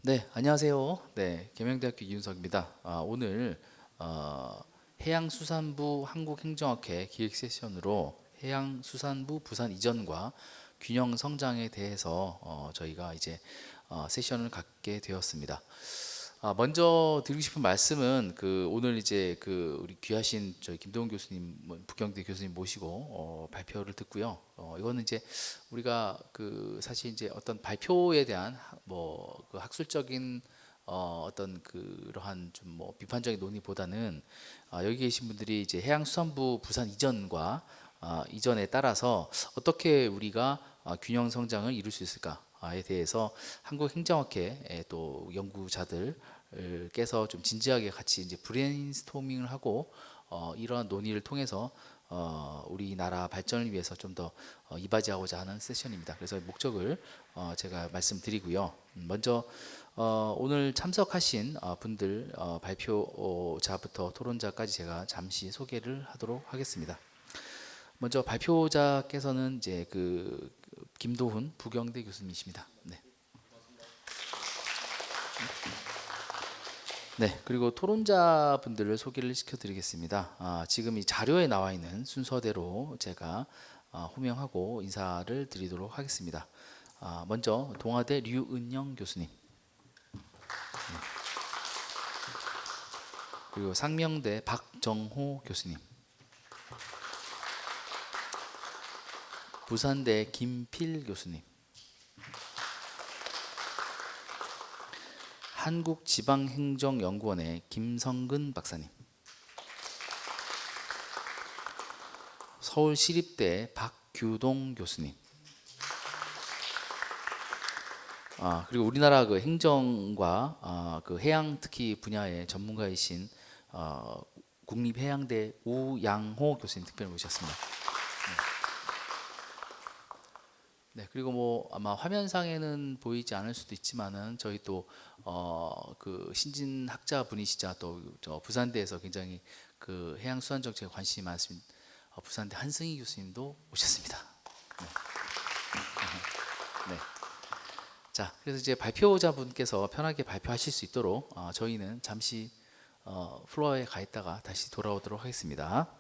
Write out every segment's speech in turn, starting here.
네, 안녕하세요. 네, 계명대학교 이윤석입니다. 오늘 해양수산부 한국행정학회 기획 세션으로 해양수산부 부산 이전과 균형 성장에 대해서 저희가 이제 세션을 갖게 되었습니다. 먼저 드리고 싶은 말씀은 오늘 이제 우리 귀하신 저희 김동훈 교수님, 북경대 교수님 모시고 발표를 듣고요. 이거는 이제 우리가 사실 이제 어떤 발표에 대한 그 학술적인 어떤 그러한 좀 비판적인 논의보다는 여기 계신 분들이 이제 해양수산부 부산 이전과 이전에 따라서 어떻게 우리가 균형 성장을 이룰 수 있을까에 대해서 한국행정학회 또 연구자들께서 좀 진지하게 같이 이제 브레인스토밍을 하고 이러한 논의를 통해서 우리나라 발전을 위해서 좀 더 이바지하고자 하는 세션입니다. 그래서 목적을 제가 말씀드리고요. 먼저 오늘 참석하신 분들 발표자부터 토론자까지 제가 잠시 소개를 하도록 하겠습니다. 먼저 발표자께서는 이제 김도훈 부경대 교수님이십니다. 네. 네, 그리고 토론자 분들을 소개를 시켜드리겠습니다. 지금 이 자료에 나와 있는 순서대로 제가 호명하고 인사를 드리도록 하겠습니다. 먼저 동아대 류은영 교수님, 그리고 상명대 박정호 교수님, 부산대 김필 교수님, 한국지방행정연구원의 김성근 박사님, 서울시립대 박규동 교수님, 그리고 우리나라 행정과 해양 특히 분야의 전문가이신 국립해양대 우양호 교수님 특별히 모셨습니다. 네, 그리고 아마 화면상에는 보이지 않을 수도 있지만은 저희 또 신진학자 분이시자 또 부산대에서 굉장히 해양수산 정책에 관심이 많으신 부산대 한승희 교수님도 오셨습니다. 네. 네. 자, 그래서 이제 발표자분께서 편하게 발표하실 수 있도록 저희는 잠시 플로어에 가 있다가 다시 돌아오도록 하겠습니다.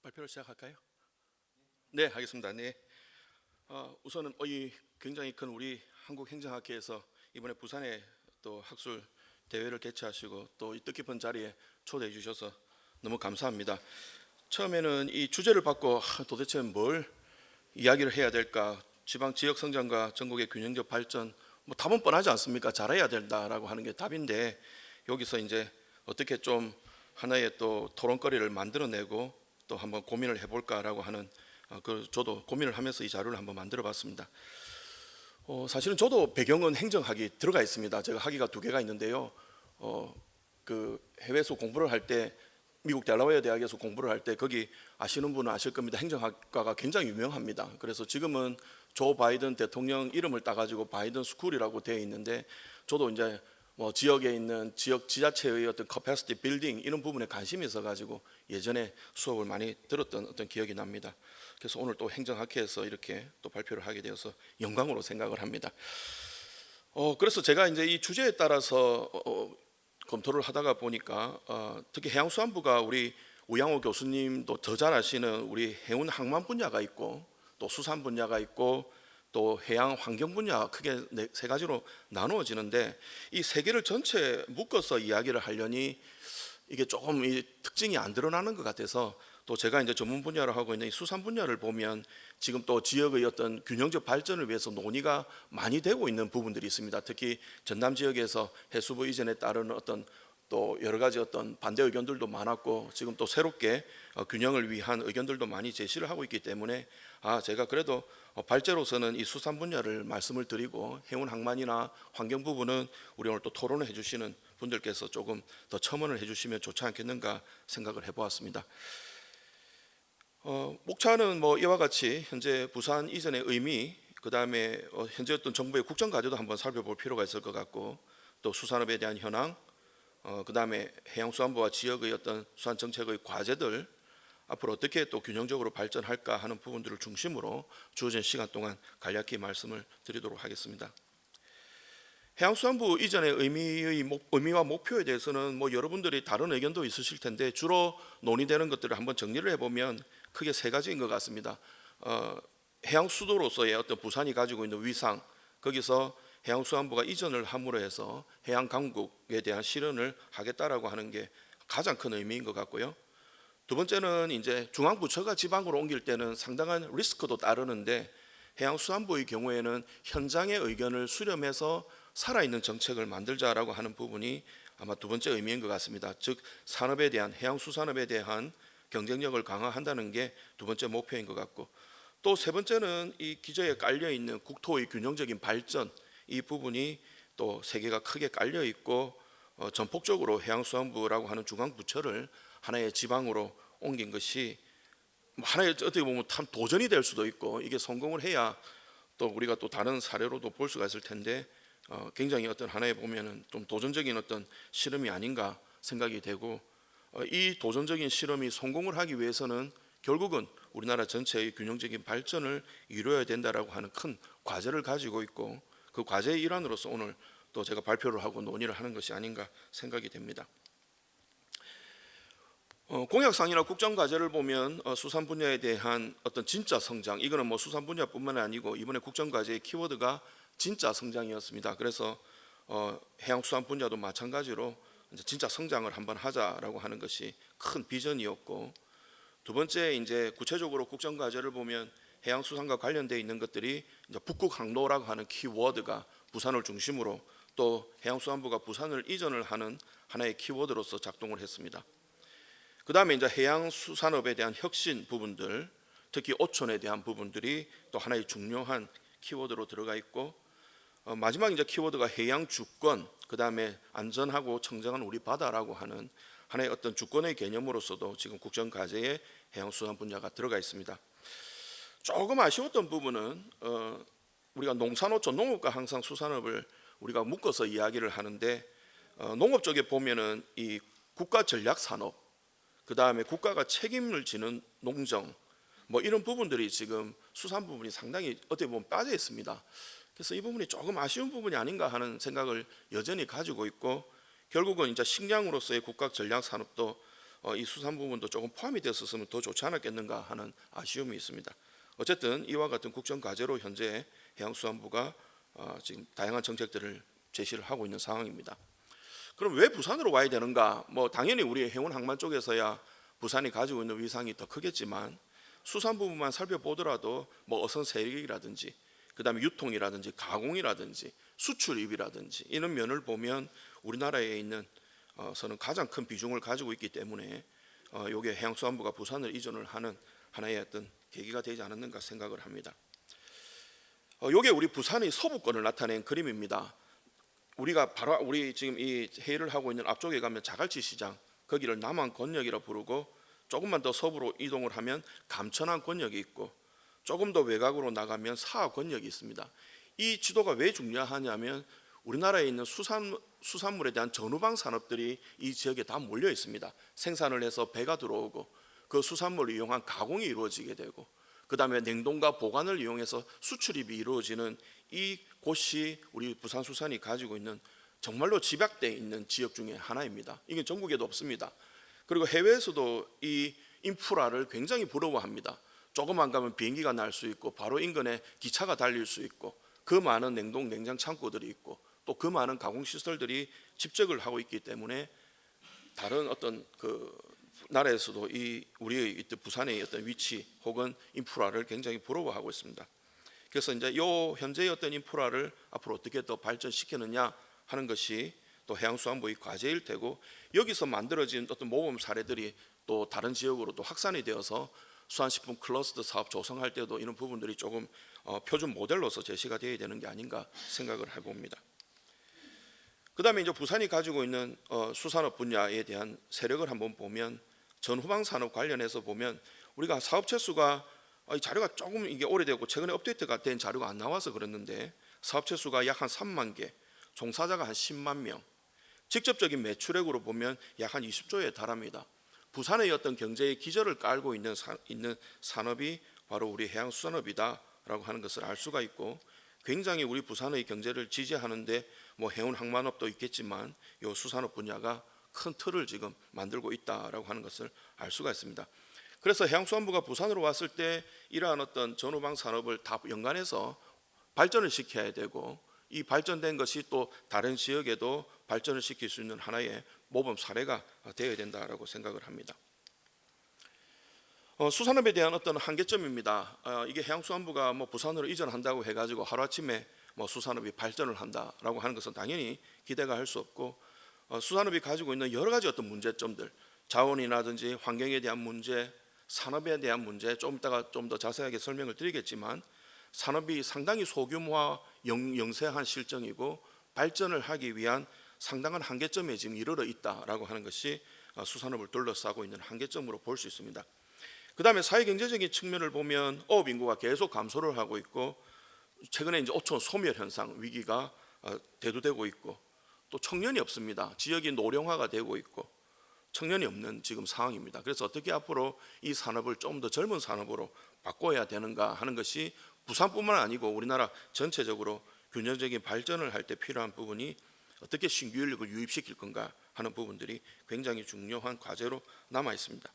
발표를 시작할까요? 네, 하겠습니다. 네, 우선은 이 굉장히 큰 우리 한국행정학회에서 이번에 부산에 또 학술 대회를 개최하시고 또 이 뜻깊은 자리에 초대해 주셔서 너무 감사합니다. 처음에는 이 주제를 받고 도대체 뭘 이야기를 해야 될까? 지방 지역 성장과 전국의 균형적 발전, 답은 뻔하지 않습니까? 잘해야 된다라고 하는 게 답인데 여기서 이제 어떻게 좀 하나의 또 토론거리를 만들어내고 또 한번 고민을 해볼까라고 하는 저도 고민을 하면서 이 자료를 한번 만들어봤습니다. 사실은 저도 배경은 행정학이 들어가 있습니다. 제가 학위가 2개가 있는데요. 해외에서 공부를 할 때 미국 델라웨어 대학에서 공부를 할 때 거기 아시는 분은 아실 겁니다. 행정학과가 굉장히 유명합니다. 그래서 지금은 조 바이든 대통령 이름을 따가지고 바이든 스쿨이라고 되어 있는데 저도 이제 지역에 있는 지역 지자체의 어떤 커패시티 빌딩 이런 부분에 관심이 있어가지고 예전에 수업을 많이 들었던 어떤 기억이 납니다. 그래서 오늘 또 행정학회에서 이렇게 또 발표를 하게 되어서 영광으로 생각을 합니다. 그래서 제가 이제 이 주제에 따라서 검토를 하다가 보니까 특히 해양수산부가 우리 우양호 교수님도 더 잘 아시는 우리 해운 항만 분야가 있고 또 수산 분야가 있고 또 해양 환경 분야 크게 3가지로 나누어지는데 이 3개를 전체 묶어서 이야기를 하려니 이게 조금 이 특징이 안 드러나는 것 같아서 또 제가 이제 전문 분야를 하고 있는 이 수산 분야를 보면 지금 또 지역의 어떤 균형적 발전을 위해서 논의가 많이 되고 있는 부분들이 있습니다. 특히 전남 지역에서 해수부 이전에 따른 어떤 또 여러 가지 어떤 반대 의견들도 많았고 지금 또 새롭게 균형을 위한 의견들도 많이 제시를 하고 있기 때문에 제가 그래도 발제로서는 이 수산 분야를 말씀을 드리고 해운 항만이나 환경 부분은 우리 오늘 또 토론을 해주시는 분들께서 조금 더 첨언을 해주시면 좋지 않겠는가 생각을 해보았습니다. 목차는 뭐 이와 같이 현재 부산 이전의 의미, 그 다음에 현재 어떤 정부의 국정 과제도 한번 살펴볼 필요가 있을 것 같고, 또 수산업에 대한 현황, 그 다음에 해양수산부와 지역의 어떤 수산 정책의 과제들 앞으로 어떻게 또 균형적으로 발전할까 하는 부분들을 중심으로 주어진 시간 동안 간략히 말씀을 드리도록 하겠습니다. 해양수산부 이전의 의미와 목표에 대해서는 뭐 여러분들이 다른 의견도 있으실 텐데 주로 논의되는 것들을 한번 정리를 해보면 크게 세 가지인 것 같습니다. 해양수도로서의 어떤 부산이 가지고 있는 위상, 거기서 해양수산부가 이전을 함으로 해서 해양 강국에 대한 실현을 하겠다라고 하는 게 가장 큰 의미인 것 같고요. 두 번째는 이제 중앙부처가 지방으로 옮길 때는 상당한 리스크도 따르는데 해양수산부의 경우에는 현장의 의견을 수렴해서 살아있는 정책을 만들자라고 하는 부분이 아마 두 번째 의미인 것 같습니다. 즉 산업에 대한 해양수산업에 대한 경쟁력을 강화한다는 게 두 번째 목표인 것 같고, 또 세 번째는 이 기저에 깔려 있는 국토의 균형적인 발전, 이 부분이 또 세 개가 크게 깔려 있고 전폭적으로 해양수산부라고 하는 중앙부처를 하나의 지방으로 옮긴 것이 하나의 어떻게 보면 참 도전이 될 수도 있고, 이게 성공을 해야 또 우리가 또 다른 사례로도 볼 수가 있을 텐데 굉장히 어떤 하나에 보면은 좀 도전적인 어떤 실험이 아닌가 생각이 되고, 이 도전적인 실험이 성공을 하기 위해서는 결국은 우리나라 전체의 균형적인 발전을 이루어야 된다라고 하는 큰 과제를 가지고 있고, 그 과제의 일환으로서 오늘 또 제가 발표를 하고 논의를 하는 것이 아닌가 생각이 됩니다. 공약상이나 국정 과제를 보면 수산 분야에 대한 어떤 진짜 성장, 이거는 뭐 수산 분야뿐만 아니고 이번에 국정 과제의 키워드가 진짜 성장이었습니다. 그래서 해양수산 분야도 마찬가지로 이제 진짜 성장을 한번 하자라고 하는 것이 큰 비전이었고, 두 번째 이제 구체적으로 국정 과제를 보면 해양수산과 관련되어 있는 것들이 이제 북극 항로라고 하는 키워드가 부산을 중심으로, 또 해양수산부가 부산을 이전을 하는 하나의 키워드로서 작동을 했습니다. 그 다음에 이제 해양수산업에 대한 혁신 부분들, 특히 어촌에 대한 부분들이 또 하나의 중요한 키워드로 들어가 있고, 마지막 이제 키워드가 해양 주권, 그 다음에 안전하고 청정한 우리 바다라고 하는 하나의 어떤 주권의 개념으로서도 지금 국정 과제에 해양수산 분야가 들어가 있습니다. 조금 아쉬웠던 부분은 우리가 농산어촌, 농업과 항상 수산업을 우리가 묶어서 이야기를 하는데, 농업 쪽에 보면은 이 국가 전략 산업, 그 다음에 국가가 책임을 지는 농정, 뭐 이런 부분들이 지금 수산 부분이 상당히 어떻게 보면 빠져 있습니다. 그래서 이 부분이 조금 아쉬운 부분이 아닌가 하는 생각을 여전히 가지고 있고, 결국은 이제 식량으로서의 국가 전략 산업도 이 수산 부분도 조금 포함이 됐었으면 더 좋지 않았겠는가 하는 아쉬움이 있습니다. 어쨌든 이와 같은 국정 과제로 현재 해양수산부가 지금 다양한 정책들을 제시를 하고 있는 상황입니다. 그럼 왜 부산으로 와야 되는가? 뭐 당연히 우리 해운 항만 쪽에서야 부산이 가지고 있는 위상이 더 크겠지만, 수산 부분만 살펴보더라도 뭐 어선 세력이라든지, 그 다음에 유통이라든지 가공이라든지 수출입이라든지 이런 면을 보면 우리나라에 있는 서는 가장 큰 비중을 가지고 있기 때문에 이게 해양수산부가 부산을 이전을 하는 하나의 어떤 계기가 되지 않았는가 생각을 합니다. 이게 우리 부산의 서부권을 나타낸 그림입니다. 우리가 바로 우리 지금 이 회의를 하고 있는 앞쪽에 가면 자갈치 시장, 거기를 남한 권역이라 부르고, 조금만 더 서부로 이동을 하면 감천항 권역이 있고, 조금 더 외곽으로 나가면 사하 권역이 있습니다. 이 지도가 왜 중요하냐면 우리나라에 있는 수산물에 대한 전후방 산업들이 이 지역에 다 몰려 있습니다. 생산을 해서 배가 들어오고 그 수산물을 이용한 가공이 이루어지게 되고, 그 다음에 냉동과 보관을 이용해서 수출입이 이루어지는 이 곳이 우리 부산수산이 가지고 있는 정말로 집약되어 있는 지역 중에 하나입니다. 이게 전국에도 없습니다. 그리고 해외에서도 이 인프라를 굉장히 부러워합니다. 조금만 가면 비행기가 날 수 있고 바로 인근에 기차가 달릴 수 있고, 그 많은 냉동 냉장 창고들이 있고, 또 그 많은 가공 시설들이 집적을 하고 있기 때문에 다른 어떤 그 나라에서도 이 우리의 부산의 어떤 위치 혹은 인프라를 굉장히 부러워하고 있습니다. 그래서 이제 요 현재의 어떤 인프라를 앞으로 어떻게 더 발전시키느냐 하는 것이 또 해양수산부의 과제일 테고, 여기서 만들어진 어떤 모범 사례들이 또 다른 지역으로 또 확산이 되어서 수산식품 클러스터 사업 조성할 때도 이런 부분들이 조금 표준 모델로서 제시가 되어야 되는 게 아닌가 생각을 해봅니다. 그다음에 이제 부산이 가지고 있는 수산업 분야에 대한 세력을 한번 보면, 전후방 산업 관련해서 보면 우리가 사업체 수가 이 자료가 조금 이게 오래되고 최근에 업데이트가 된 자료가 안 나와서 그랬는데, 사업체 수가 약 한 3만 개, 종사자가 한 10만 명, 직접적인 매출액으로 보면 약 한 20조에 달합니다. 부산의 어떤 경제의 기저를 깔고 있는 산업이 바로 우리 해양수산업이다라고 하는 것을 알 수가 있고, 굉장히 우리 부산의 경제를 지지하는데 뭐 해운 항만업도 있겠지만 이 수산업 분야가 큰 틀을 지금 만들고 있다라고 하는 것을 알 수가 있습니다. 그래서 해양수산부가 부산으로 왔을 때 이러한 어떤 전후방 산업을 다 연관해서 발전을 시켜야 되고, 이 발전된 것이 또 다른 지역에도 발전을 시킬 수 있는 하나의 모범 사례가 되어야 된다라고 생각을 합니다. 수산업에 대한 어떤 한계점입니다. 이게 해양수산부가 뭐 부산으로 이전한다고 해가지고 하루아침에 뭐 수산업이 발전을 한다라고 하는 것은 당연히 기대가 할 수 없고, 수산업이 가지고 있는 여러 가지 어떤 문제점들, 자원이라든지 환경에 대한 문제, 산업에 대한 문제, 좀 이따가 좀 더 자세하게 설명을 드리겠지만, 산업이 상당히 소규모화 영세한 실정이고 발전을 하기 위한 상당한 한계점에 지금 이르러 있다라고 하는 것이 수산업을 둘러싸고 있는 한계점으로 볼 수 있습니다. 그 다음에 사회경제적인 측면을 보면 어업 인구가 계속 감소를 하고 있고, 최근에 이제 어촌 소멸 현상 위기가 대두되고 있고, 또 청년이 없습니다. 지역이 노령화가 되고 있고 청년이 없는 지금 상황입니다. 그래서 어떻게 앞으로 이 산업을 좀 더 젊은 산업으로 바꿔야 되는가 하는 것이 부산뿐만 아니고 우리나라 전체적으로 균형적인 발전을 할 때 필요한 부분이, 어떻게 신규 인력을 유입시킬 건가 하는 부분들이 굉장히 중요한 과제로 남아 있습니다.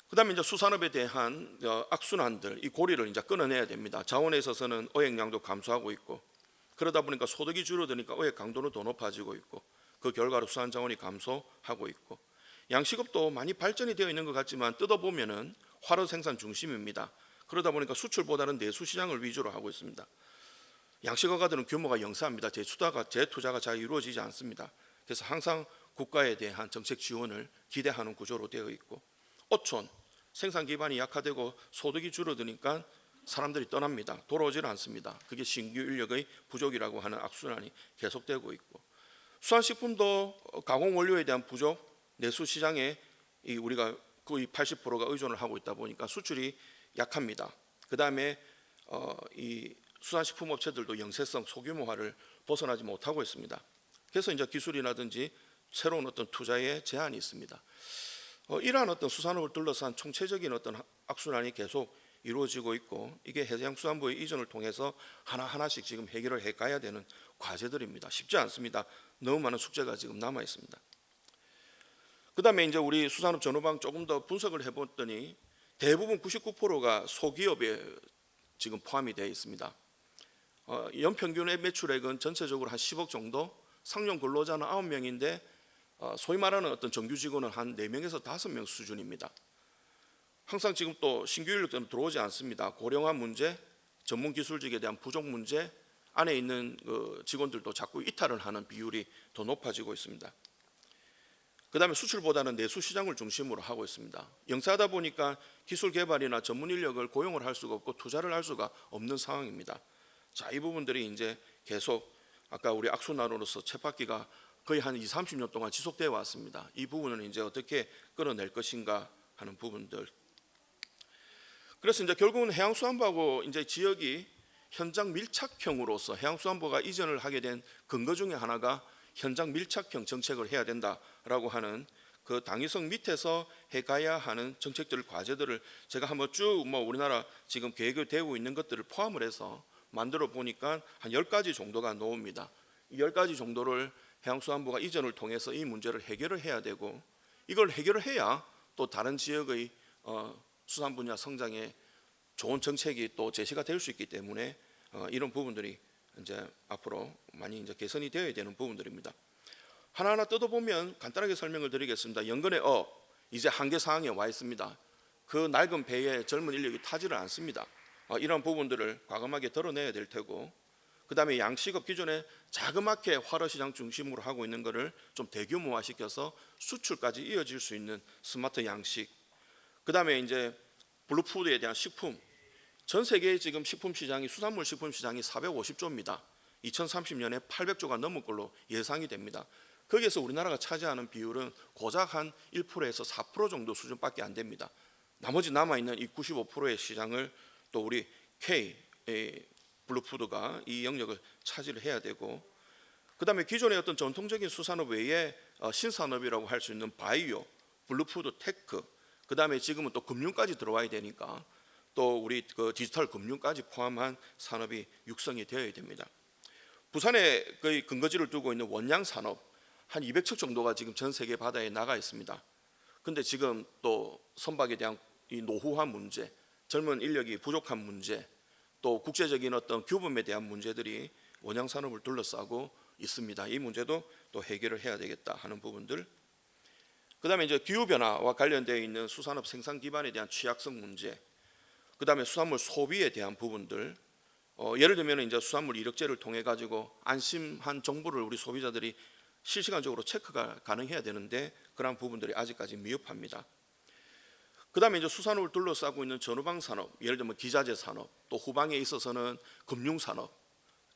그다음에 이제 수산업에 대한 악순환들, 이 고리를 이제 끊어내야 됩니다. 자원에 있어서는 어획량도 감소하고 있고, 그러다 보니까 소득이 줄어드니까 어획 강도는 더 높아지고 있고, 그 결과로 수산 자원이 감소하고 있고, 양식업도 많이 발전이 되어 있는 것 같지만 뜯어보면은 화로 생산 중심입니다. 그러다 보니까 수출보다는 내수 시장을 위주로 하고 있습니다. 양식어가들은 규모가 영세합니다. 재투자가 잘 이루어지지 않습니다. 그래서 항상 국가에 대한 정책 지원을 기대하는 구조로 되어 있고, 어촌 생산 기반이 약화되고 소득이 줄어드니까 사람들이 떠납니다. 돌아오질 않습니다. 그게 신규 인력의 부족이라고 하는 악순환이 계속되고 있고, 수산식품도 가공 원료에 대한 부족, 내수 시장에 우리가 거의 80%가 의존을 하고 있다 보니까 수출이 약합니다. 그 다음에 이 수산식품 업체들도 영세성 소규모화를 벗어나지 못하고 있습니다. 그래서 이제 기술이라든지 새로운 어떤 투자에 제한이 있습니다. 이러한 어떤 수산업을 둘러싼 총체적인 어떤 악순환이 계속 이루어지고 있고, 이게 해양수산부의 이전을 통해서 하나하나씩 지금 해결을 해가야 되는 과제들입니다. 쉽지 않습니다. 너무 많은 숙제가 지금 남아 있습니다. 그 다음에 이제 우리 수산업 전후방 조금 더 분석을 해봤더니 대부분 99%가 소기업에 지금 포함이 되어 있습니다. 연평균의 매출액은 전체적으로 한 10억 정도, 상용 근로자는 9명인데 소위 말하는 어떤 정규 직원은 한 4명에서 5명 수준입니다. 항상 지금 또 신규 인력들은 들어오지 않습니다. 고령화 문제, 전문 기술직에 대한 부족 문제, 안에 있는 직원들도 자꾸 이탈을 하는 비율이 더 높아지고 있습니다. 그 다음에 수출보다는 내수 시장을 중심으로 하고 있습니다. 영세하다 보니까 기술 개발이나 전문 인력을 고용을 할 수가 없고 투자를 할 수가 없는 상황입니다. 자, 이 부분들이 이제 계속 아까 우리 악순환으로서 쳇바퀴가 거의 한 20, 30년 동안 지속되어 왔습니다. 이 부분은 이제 어떻게 끌어낼 것인가 하는 부분들. 그래서 이제 결국은 해양수산부하고 이제 지역이 현장 밀착형으로서 해양수산부가 이전을 하게 된 근거 중에 하나가 현장 밀착형 정책을 해야 된다라고 하는 그 당위성 밑에서 해가야 하는 정책들 과제들을 제가 한번 쭉 우리나라 지금 계획되고 있는 것들을 포함을 해서 만들어 보니까 한 10가지 정도가 나옵니다. 이 10가지 정도를 해양수산부가 이전을 통해서 이 문제를 해결을 해야 되고, 이걸 해결을 해야 또 다른 지역의 수산 분야 성장에 좋은 정책이 또 제시가 될 수 있기 때문에 이런 부분들이 이제 앞으로 많이 이제 개선이 되어야 되는 부분들입니다. 하나하나 뜯어보면 간단하게 설명을 드리겠습니다. 연근의 이제 한계 상황에 와 있습니다. 그 낡은 배에 젊은 인력이 타지를 않습니다. 이런 부분들을 과감하게 드러내야 될 테고, 그다음에 양식업 기존에 자그맣게 화로시장 중심으로 하고 있는 것을 좀 대규모화시켜서 수출까지 이어질 수 있는 스마트 양식. 그다음에 이제 블루푸드에 대한 식품. 전 세계의 지금 식품 시장이 수산물 식품 시장이 450조입니다. 2030년에 800조가 넘을 걸로 예상이 됩니다. 거기에서 우리나라가 차지하는 비율은 고작 한 1%에서 4% 정도 수준밖에 안 됩니다. 나머지 남아있는 이 95%의 시장을 또 우리 K 블루푸드가 이 영역을 차지를 해야 되고, 그다음에 기존의 어떤 전통적인 수산업 외에 신산업이라고 할 수 있는 바이오, 블루푸드, 테크, 그다음에 지금은 또 금융까지 들어와야 되니까 또 우리 그 디지털 금융까지 포함한 산업이 육성이 되어야 됩니다. 부산에 거의 근거지를 두고 있는 원양 산업 한 200척 정도가 지금 전 세계 바다에 나가 있습니다. 근데 지금 또 선박에 대한 이 노후화 문제, 젊은 인력이 부족한 문제, 또 국제적인 어떤 규범에 대한 문제들이 원양 산업을 둘러싸고 있습니다. 이 문제도 또 해결을 해야 되겠다 하는 부분들. 그다음에 이제 기후 변화와 관련되어 있는 수산업 생산 기반에 대한 취약성 문제, 그다음에 수산물 소비에 대한 부분들. 예를 들면 이제 수산물 이력제를 통해 가지고 안심한 정보를 우리 소비자들이 실시간적으로 체크가 가능해야 되는데 그런 부분들이 아직까지 미흡합니다. 그다음에 이제 수산업을 둘러싸고 있는 전후방 산업, 예를 들면 기자재 산업, 또 후방에 있어서는 금융 산업,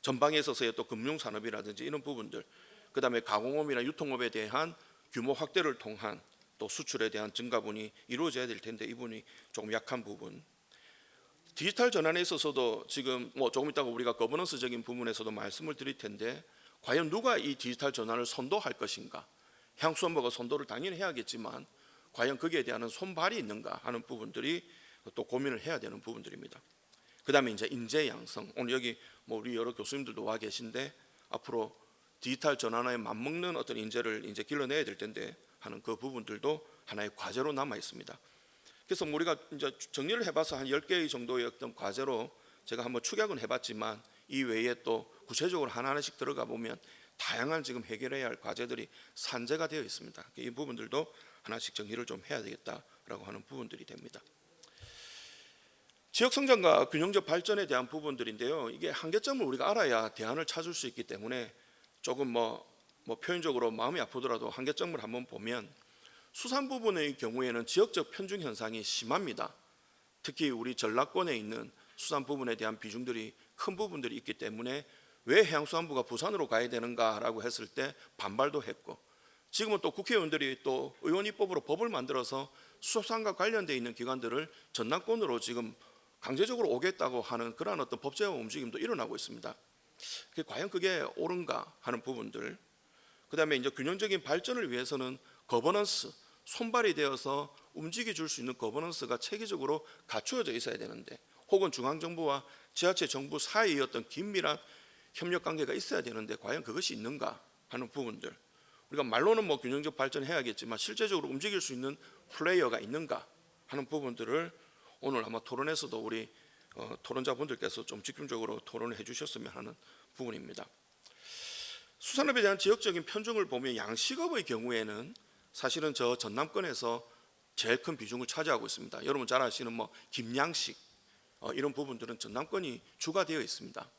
전방에 있어서의 또 금융 산업이라든지 이런 부분들, 그다음에 가공업이나 유통업에 대한 규모 확대를 통한 또 수출에 대한 증가분이 이루어져야 될 텐데 이 부분이 조금 약한 부분. 디지털 전환에 있어서도 지금 조금 있다가 우리가 거버넌스적인 부분에서도 말씀을 드릴 텐데 과연 누가 이 디지털 전환을 선도할 것인가? 향수원부가 선도를 당연히 해야겠지만 과연 거기에 대한 손발이 있는가 하는 부분들이 또 고민을 해야 되는 부분들입니다. 그다음에 이제 인재 양성. 오늘 여기 우리 여러 교수님들도 와 계신데 앞으로 디지털 전환에 맞먹는 어떤 인재를 이제 길러내야 될 텐데 하는 그 부분들도 하나의 과제로 남아 있습니다. 그래서 우리가 이제 정리를 해봐서 한 10개 정도의 어떤 과제로 제가 한번 축약은 해봤지만 이 외에 또 구체적으로 하나하나씩 들어가 보면 다양한 지금 해결해야 할 과제들이 산재가 되어 있습니다. 이 부분들도 하나씩 정리를 좀 해야 되겠다라고 하는 부분들이 됩니다. 지역 성장과 균형적 발전에 대한 부분들인데요. 이게 한계점을 우리가 알아야 대안을 찾을 수 있기 때문에 조금 표현적으로 마음이 아프더라도 한계점을 한번 보면 수산 부분의 경우에는 지역적 편중 현상이 심합니다. 특히 우리 전라권에 있는 수산 부분에 대한 비중들이 큰 부분들이 있기 때문에 왜 해양수산부가 부산으로 가야 되는가라고 했을 때 반발도 했고, 지금은 또 국회의원들이 또 의원 입법으로 법을 만들어서 수산과 관련되어 있는 기관들을 전남권으로 지금 강제적으로 오겠다고 하는 그러한 어떤 법제화 움직임도 일어나고 있습니다. 과연 그게 옳은가 하는 부분들. 그다음에 이제 균형적인 발전을 위해서는 거버넌스, 손발이 되어서 움직여 줄 수 있는 거버넌스가 체계적으로 갖추어져 있어야 되는데, 혹은 중앙정부와 지자체 정부 사이의 어떤 긴밀한 협력 관계가 있어야 되는데 과연 그것이 있는가 하는 부분들. 우리가 말로는 균형적 발전해야겠지만 실제적으로 움직일 수 있는 플레이어가 있는가 하는 부분들을 오늘 아마 토론에서도 우리 토론자분들께서 좀 집중적으로 토론을 해주셨으면 하는 부분입니다. 수산업에 대한 지역적인 편중을 보면 양식업의 경우에는 사실은 저 전남권에서 제일 큰 비중을 차지하고 있습니다. 여러분 잘 아시는 김양식 이런 부분들은 전남권이 주가 되어 있습니다.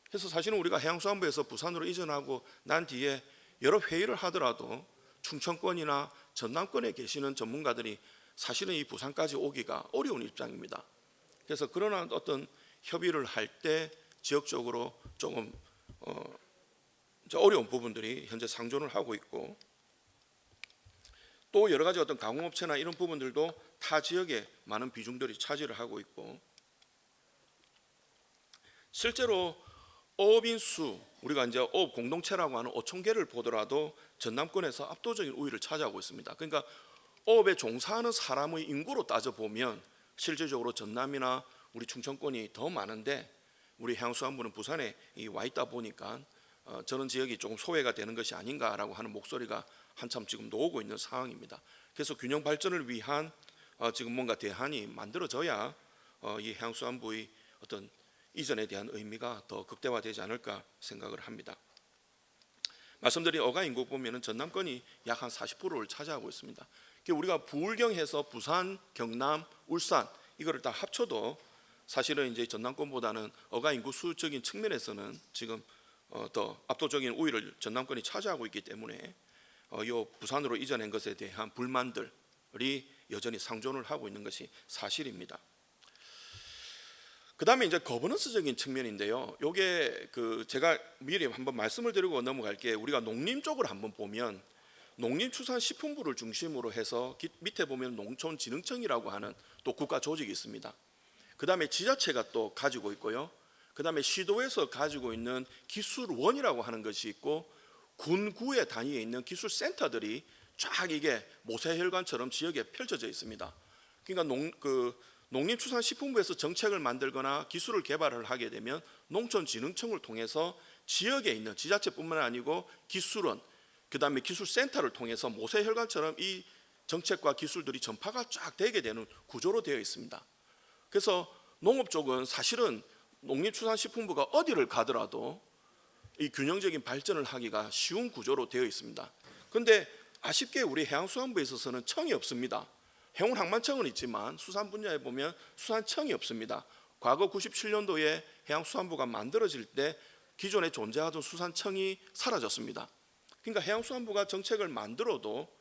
그래서 사실은 우리가 해양수산부에서 부산으로 이전하고 난 뒤에 여러 회의를 하더라도 충청권이나 전남권에 계시는 전문가들이 사실은 이 부산까지 오기가 어려운 입장입니다. 그래서 그런 어떤 협의를 할 때 지역적으로 조금 어려운 부분들이 현재 상존을 하고 있고, 또 여러 가지 어떤 가공업체나 이런 부분들도 타 지역에 많은 비중들이 차지를 하고 있고, 실제로 어업인 수, 우리가 이제 어업 공동체라고 하는 5천 개를 보더라도 전남권에서 압도적인 우위를 차지하고 있습니다. 그러니까 어업에 종사하는 사람의 인구로 따져 보면 실질적으로 전남이나 우리 충청권이 더 많은데 우리 해양수산부는 부산에 와 있다 보니까 저런 지역이 조금 소외가 되는 것이 아닌가라고 하는 목소리가 한참 지금 나오고 있는 상황입니다. 그래서 균형 발전을 위한 지금 뭔가 대안이 만들어져야 이 해양수산부의 어떤 이전에 대한 의미가 더 극대화되지 않을까 생각을 합니다. 말씀드린 어가 인구 보면은 전남권이 약 한 40%를 차지하고 있습니다. 우리가 부울경해서 부산, 경남, 울산 이거를 다 합쳐도 사실은 이제 전남권보다는 어가 인구 수적인 측면에서는 지금 더 압도적인 우위를 전남권이 차지하고 있기 때문에 이 부산으로 이전한 것에 대한 불만들이 여전히 상존을 하고 있는 것이 사실입니다. 그 다음에 이제 거버넌스적인 측면인데요. 요게 제가 미리 한번 말씀을 드리고 넘어갈게. 우리가 농림 쪽을 한번 보면 농림축산식품부를 중심으로 해서 밑에 보면 농촌진흥청이라고 하는 또 국가 조직이 있습니다. 그 다음에 지자체가 또 가지고 있고요. 그 다음에 시도에서 가지고 있는 기술원이라고 하는 것이 있고 군구의 단위에 있는 기술센터들이 쫙 이게 모세혈관처럼 지역에 펼쳐져 있습니다. 그러니까 농림축산식품부에서 정책을 만들거나 기술을 개발을 하게 되면 농촌진흥청을 통해서 지역에 있는 지자체뿐만 아니고 기술원, 그 다음에 기술센터를 통해서 모세혈관처럼 이 정책과 기술들이 전파가 쫙 되게 되는 구조로 되어 있습니다. 그래서 농업 쪽은 사실은 농림축산식품부가 어디를 가더라도 이 균형적인 발전을 하기가 쉬운 구조로 되어 있습니다. 그런데 아쉽게 우리 해양수산부에 있어서는 청이 없습니다. 해운항만청은 있지만 수산 분야에 보면 수산청이 없습니다. 과거 97년도에 해양수산부가 만들어질 때 기존에 존재하던 수산청이 사라졌습니다. 그러니까 해양수산부가 정책을 만들어도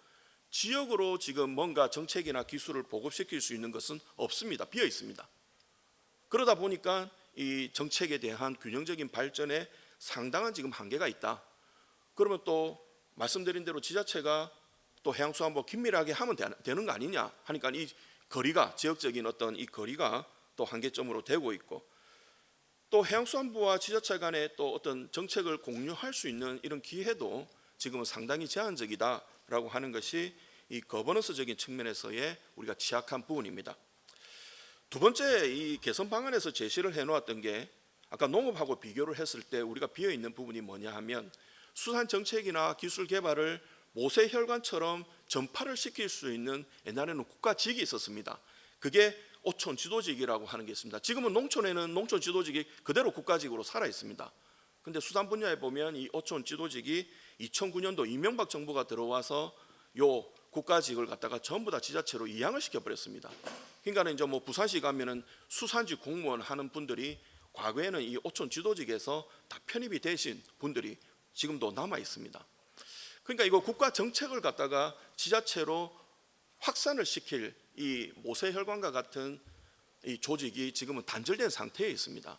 지역으로 지금 뭔가 정책이나 기술을 보급시킬 수 있는 것은 없습니다. 비어 있습니다. 그러다 보니까 이 정책에 대한 균형적인 발전에 상당한 지금 한계가 있다. 그러면 또 말씀드린 대로 지자체가 또 해양수산부 긴밀하게 하면 되는 거 아니냐 하니까 이 거리가 지역적인 어떤 이 거리가 또 한계점으로 되고 있고 또 해양수산부와 지자체 간에 또 어떤 정책을 공유할 수 있는 이런 기회도 지금은 상당히 제한적이다라고 하는 것이 이 거버넌스적인 측면에서의 우리가 취약한 부분입니다. 두 번째 이 개선 방안에서 제시를 해놓았던 게 아까 농업하고 비교를 했을 때 우리가 비어 있는 부분이 뭐냐 하면 수산 정책이나 기술 개발을 모세혈관처럼 전파를 시킬 수 있는 옛날에는 국가직이 있었습니다. 그게 어촌 지도직이라고 하는 게 있습니다. 지금은 농촌에는 농촌 지도직이 그대로 국가직으로 살아 있습니다. 근데 수산 분야에 보면 이 어촌 지도직이 2009년도 이명박 정부가 들어와서 요 국가직을 갖다가 전부 다 지자체로 이양을 시켜버렸습니다. 그러니까 이제 뭐 부산시 가면은 수산직 공무원 하는 분들이 과거에는 이 어촌 지도직에서 다 편입이 되신 분들이 지금도 남아 있습니다. 그러니까 이거 국가 정책을 갖다가 지자체로 확산을 시킬 이 모세혈관과 같은 이 조직이 지금은 단절된 상태에 있습니다.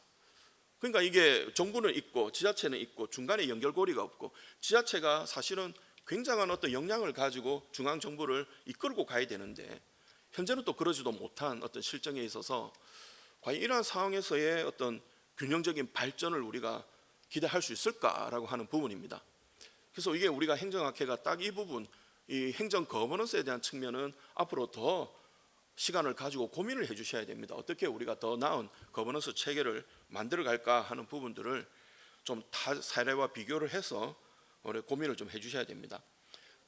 그러니까 이게 정부는 있고 지자체는 있고 중간에 연결고리가 없고 지자체가 사실은 굉장한 어떤 역량을 가지고 중앙 정부를 이끌고 가야 되는데 현재는 또 그러지도 못한 어떤 실정에 있어서 과연 이러한 상황에서의 어떤 균형적인 발전을 우리가 기대할 수 있을까라고 하는 부분입니다. 그래서 이게 우리가 행정학회가 딱 이 부분, 이 행정 거버넌스에 대한 측면은 앞으로 더 시간을 가지고 고민을 해주셔야 됩니다. 어떻게 우리가 더 나은 거버넌스 체계를 만들어 갈까 하는 부분들을 좀 타 사례와 비교를 해서 고민을 좀 해주셔야 됩니다.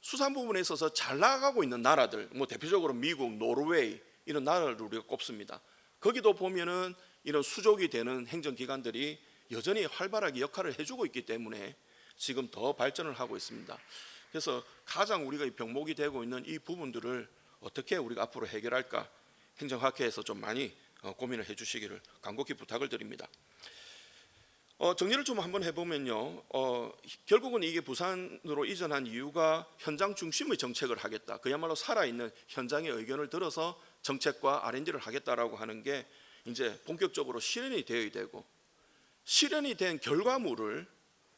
수산 부분에 있어서 잘 나가고 있는 나라들, 뭐 대표적으로 미국, 노르웨이 이런 나라를 우리가 꼽습니다. 거기도 보면은 이런 수족이 되는 행정기관들이 여전히 활발하게 역할을 해주고 있기 때문에 지금 더 발전을 하고 있습니다. 그래서 가장 우리가 병목이 되고 있는 이 부분들을 어떻게 우리가 앞으로 해결할까 행정학회에서 좀 많이 고민을 해주시기를 간곡히 부탁을 드립니다. 정리를 좀 한번 해보면요, 결국은 이게 부산으로 이전한 이유가 현장 중심의 정책을 하겠다. 그야말로 살아있는 현장의 의견을 들어서 정책과 R&D를 하겠다라고 하는 게 이제 본격적으로 실현이 되어야 되고 실현이 된 결과물을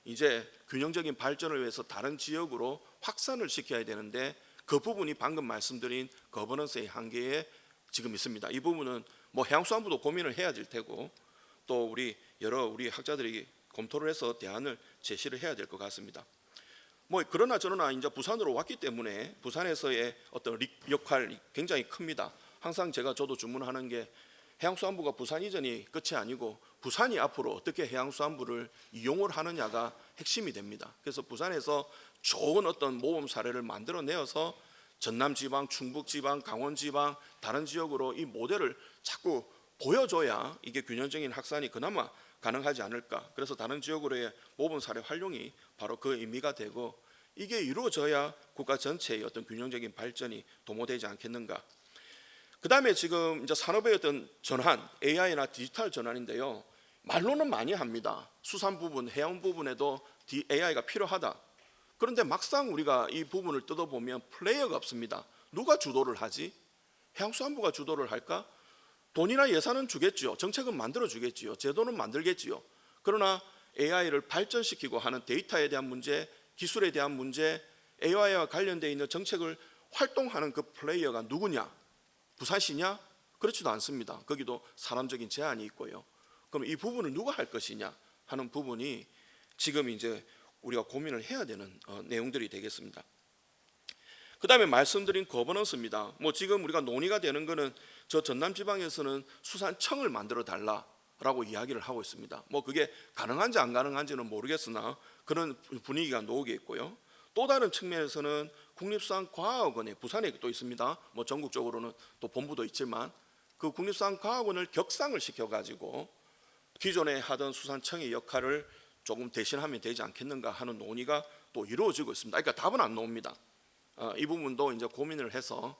이제 균형적인 발전을 위해서 다른 지역으로 확산을 시켜야 되는데 그 부분이 방금 말씀드린 거버넌스의 한계에 지금 있습니다. 이 부분은 뭐 해양수산부도 고민을 해야 될 테고 또 우리 여러 우리 학자들이 검토를 해서 대안을 제시를 해야 될 것 같습니다. 뭐 그러나 저러나 이제 부산으로 왔기 때문에 부산에서의 어떤 역할이 굉장히 큽니다. 항상 저도 주문하는 게 해양수산부가 부산 이전이 끝이 아니고 부산이 앞으로 어떻게 해양수산부를 이용을 하느냐가 핵심이 됩니다. 그래서 부산에서 좋은 어떤 모범 사례를 만들어내어서 전남지방, 충북지방, 강원지방 다른 지역으로 이 모델을 자꾸 보여줘야 이게 균형적인 확산이 그나마 가능하지 않을까. 그래서 다른 지역으로의 모범 사례 활용이 바로 그 의미가 되고 이게 이루어져야 국가 전체의 어떤 균형적인 발전이 도모되지 않겠는가. 그다음에 지금 이제 산업의 어떤 전환, AI나 디지털 전환인데요. 말로는 많이 합니다. 수산 부분, 해양 부분에도 AI가 필요하다. 그런데 막상 우리가 이 부분을 뜯어보면 플레이어가 없습니다. 누가 주도를 하지? 해양수산부가 주도를 할까? 돈이나 예산은 주겠지요. 정책은 만들어 주겠지요. 제도는 만들겠지요. 그러나 AI를 발전시키고 하는 데이터에 대한 문제, 기술에 대한 문제, AI와 관련되어 있는 정책을 활동하는 그 플레이어가 누구냐? 부산시냐? 그렇지도 않습니다. 거기도 사람적인 제한이 있고요. 그럼 이 부분을 누가 할 것이냐 하는 부분이 지금 이제 우리가 고민을 해야 되는 내용들이 되겠습니다. 그 다음에 말씀드린 거버넌스입니다. 뭐 지금 우리가 논의가 되는 거는 저 전남 지방에서는 수산청을 만들어 달라라고 이야기를 하고 있습니다. 뭐 그게 가능한지 안 가능한지는 모르겠으나 그런 분위기가 녹게 있고요. 또 다른 측면에서는 국립수산과학원에 부산에 또 있습니다. 뭐 전국적으로는 또 본부도 있지만 그 국립수산과학원을 격상을 시켜가지고 기존에 하던 수산청의 역할을 조금 대신하면 되지 않겠는가 하는 논의가 또 이루어지고 있습니다. 그러니까 답은 안 나옵니다. 이 부분도 이제 고민을 해서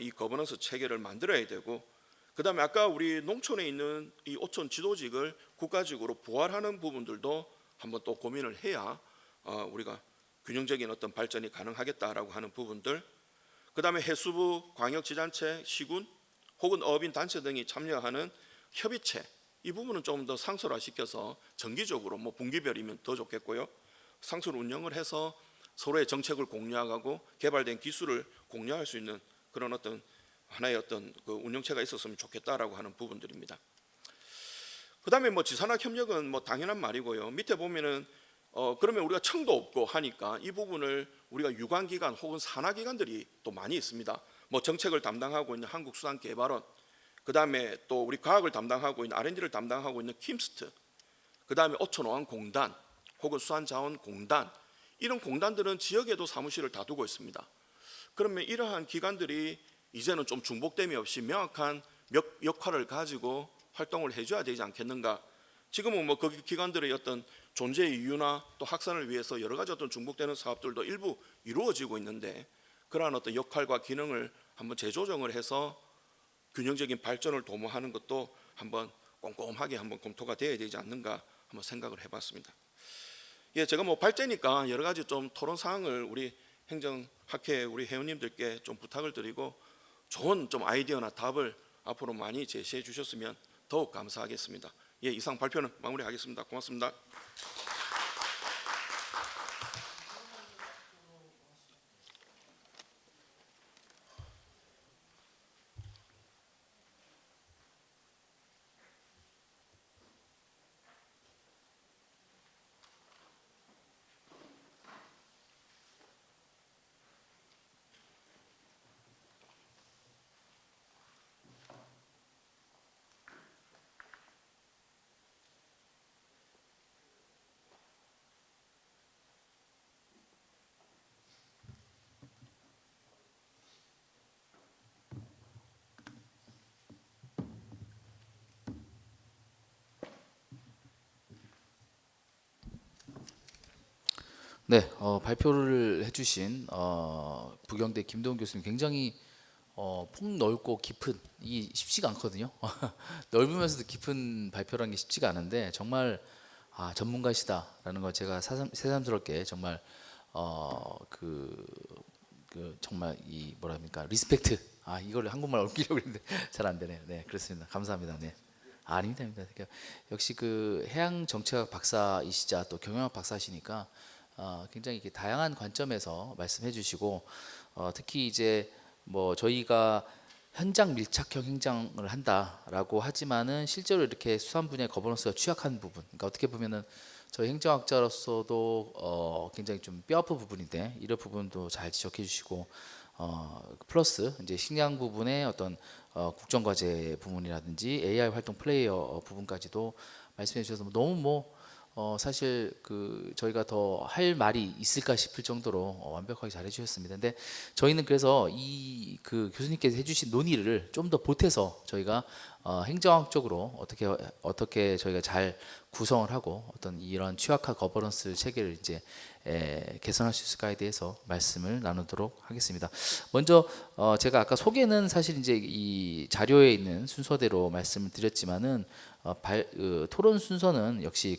이 거버넌스 체계를 만들어야 되고, 그다음에 아까 우리 농촌에 있는 이 어촌 지도직을 국가직으로 부활하는 부분들도 한번 또 고민을 해야 우리가 균형적인 어떤 발전이 가능하겠다라고 하는 부분들, 그다음에 해수부, 광역지자체, 시군 혹은 어민 단체 등이 참여하는 협의체, 이 부분은 좀 더 상설화시켜서 정기적으로 뭐 분기별이면 더 좋겠고요. 상설 운영을 해서 서로의 정책을 공유하고 개발된 기술을 공유할 수 있는 그런 어떤 하나의 어떤 그 운영체가 있었으면 좋겠다라고 하는 부분들입니다. 그다음에 뭐 지산학 협력은 뭐 당연한 말이고요. 밑에 보면은 그러면 우리가 청도 없고 하니까 이 부분을 우리가 유관기관 혹은 산하기관들이 또 많이 있습니다. 뭐 정책을 담당하고 있는 한국수산개발원, 그다음에 또 우리 과학을 담당하고 있는 R&D를 담당하고 있는 킴스트, 그다음에 어촌어항공단 혹은 수산자원공단, 이런 공단들은 지역에도 사무실을 다 두고 있습니다. 그러면 이러한 기관들이 이제는 좀 중복됨이 없이 명확한 역할을 가지고 활동을 해줘야 되지 않겠는가. 지금은 뭐 그 기관들의 어떤 존재의 이유나 또 확산을 위해서 여러 가지 어떤 중복되는 사업들도 일부 이루어지고 있는데, 그러한 어떤 역할과 기능을 한번 재조정을 해서 균형적인 발전을 도모하는 것도 한번 꼼꼼하게 한번 검토가 되어야 되지 않는가 한번 생각을 해봤습니다. 예, 제가 뭐 발제니까 여러 가지 좀 토론 사항을 우리 행정학회 우리 회원님들께 좀 부탁을 드리고 좋은 좀 아이디어나 답을 앞으로 많이 제시해 주셨으면 더욱 감사하겠습니다. 예, 이상 발표는 마무리하겠습니다. 고맙습니다. 네, 발표를 해주신 부경대 김도훈 교수님 굉장히 폭넓고 깊은, 이 쉽지가 않거든요. 넓으면서도 깊은 발표라는 게 쉽지가 않은데 정말 전문가시다라는 걸 제가 새삼스럽게 정말 그 정말 이 뭐라 합니까, 리스펙트, 이걸 한국말 옮기려고 했는데 잘 안 되네요. 네, 그렇습니다. 감사합니다. 네. 아닙니다, 아닙니다. 그러니까 역시 그 해양 정책학 박사이시자 또 경영학 박사시니까 굉장히 이렇게 다양한 관점에서 말씀해 주시고, 특히 이제 뭐 저희가 현장 밀착형 행정을 한다라고 하지만은 실제로 이렇게 수산 분야의 거버넌스가 취약한 부분, 그러니까 어떻게 보면은 저희 행정학자로서도 굉장히 좀 뼈아픈 부분인데 이런 부분도 잘 지적해 주시고, 플러스 이제 식량 부분의 어떤 국정과제 부분이라든지 AI 활동 플레이어 부분까지도 말씀해 주셔서 너무 사실 그 저희가 더 할 말이 있을까 싶을 정도로 완벽하게 잘 해주셨습니다. 근데 저희는 그래서 이 그 교수님께서 해주신 논의를 좀 더 보태서 저희가 행정학적으로 어떻게 저희가 잘 구성을 하고 어떤 이런 취약화 거버넌스 체계를 이제 개선할 수 있을까에 대해서 말씀을 나누도록 하겠습니다. 먼저 제가 아까 소개는 사실 이제 이 자료에 있는 순서대로 말씀을 드렸지만은 토론 순서는 역시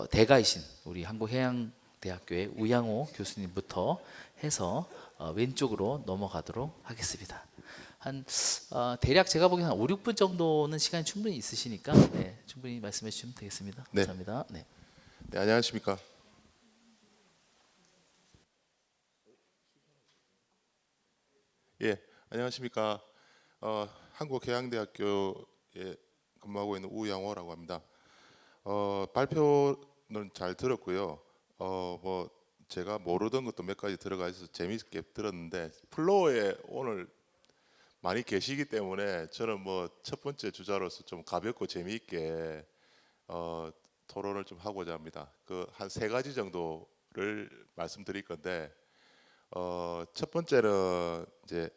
대가이신 우리 한국해양대학교의 우양호 교수님부터 해서 왼쪽으로 넘어가도록 하겠습니다. 대략 제가 보기에는 한 5, 6분 정도는 시간이 충분히 있으시니까 충분히 말씀해 주시면 되겠습니다. 네. 감사합니다. 네. 네, 안녕하십니까. 예, 안녕하십니까. 한국해양대학교에 근무하고 있는 우양호라고 합니다. 발표는 잘 들었고요. 뭐 제가 모르던 것도 몇 가지 들어가 있어서 재미있게 들었는데 플로어에 오늘 많이 계시기 때문에 저는 뭐 첫 번째 주자로서 좀 가볍고 재미있게 토론을 좀 하고자 합니다. 한 세 가지 정도를 말씀드릴 건데 첫 번째는 이제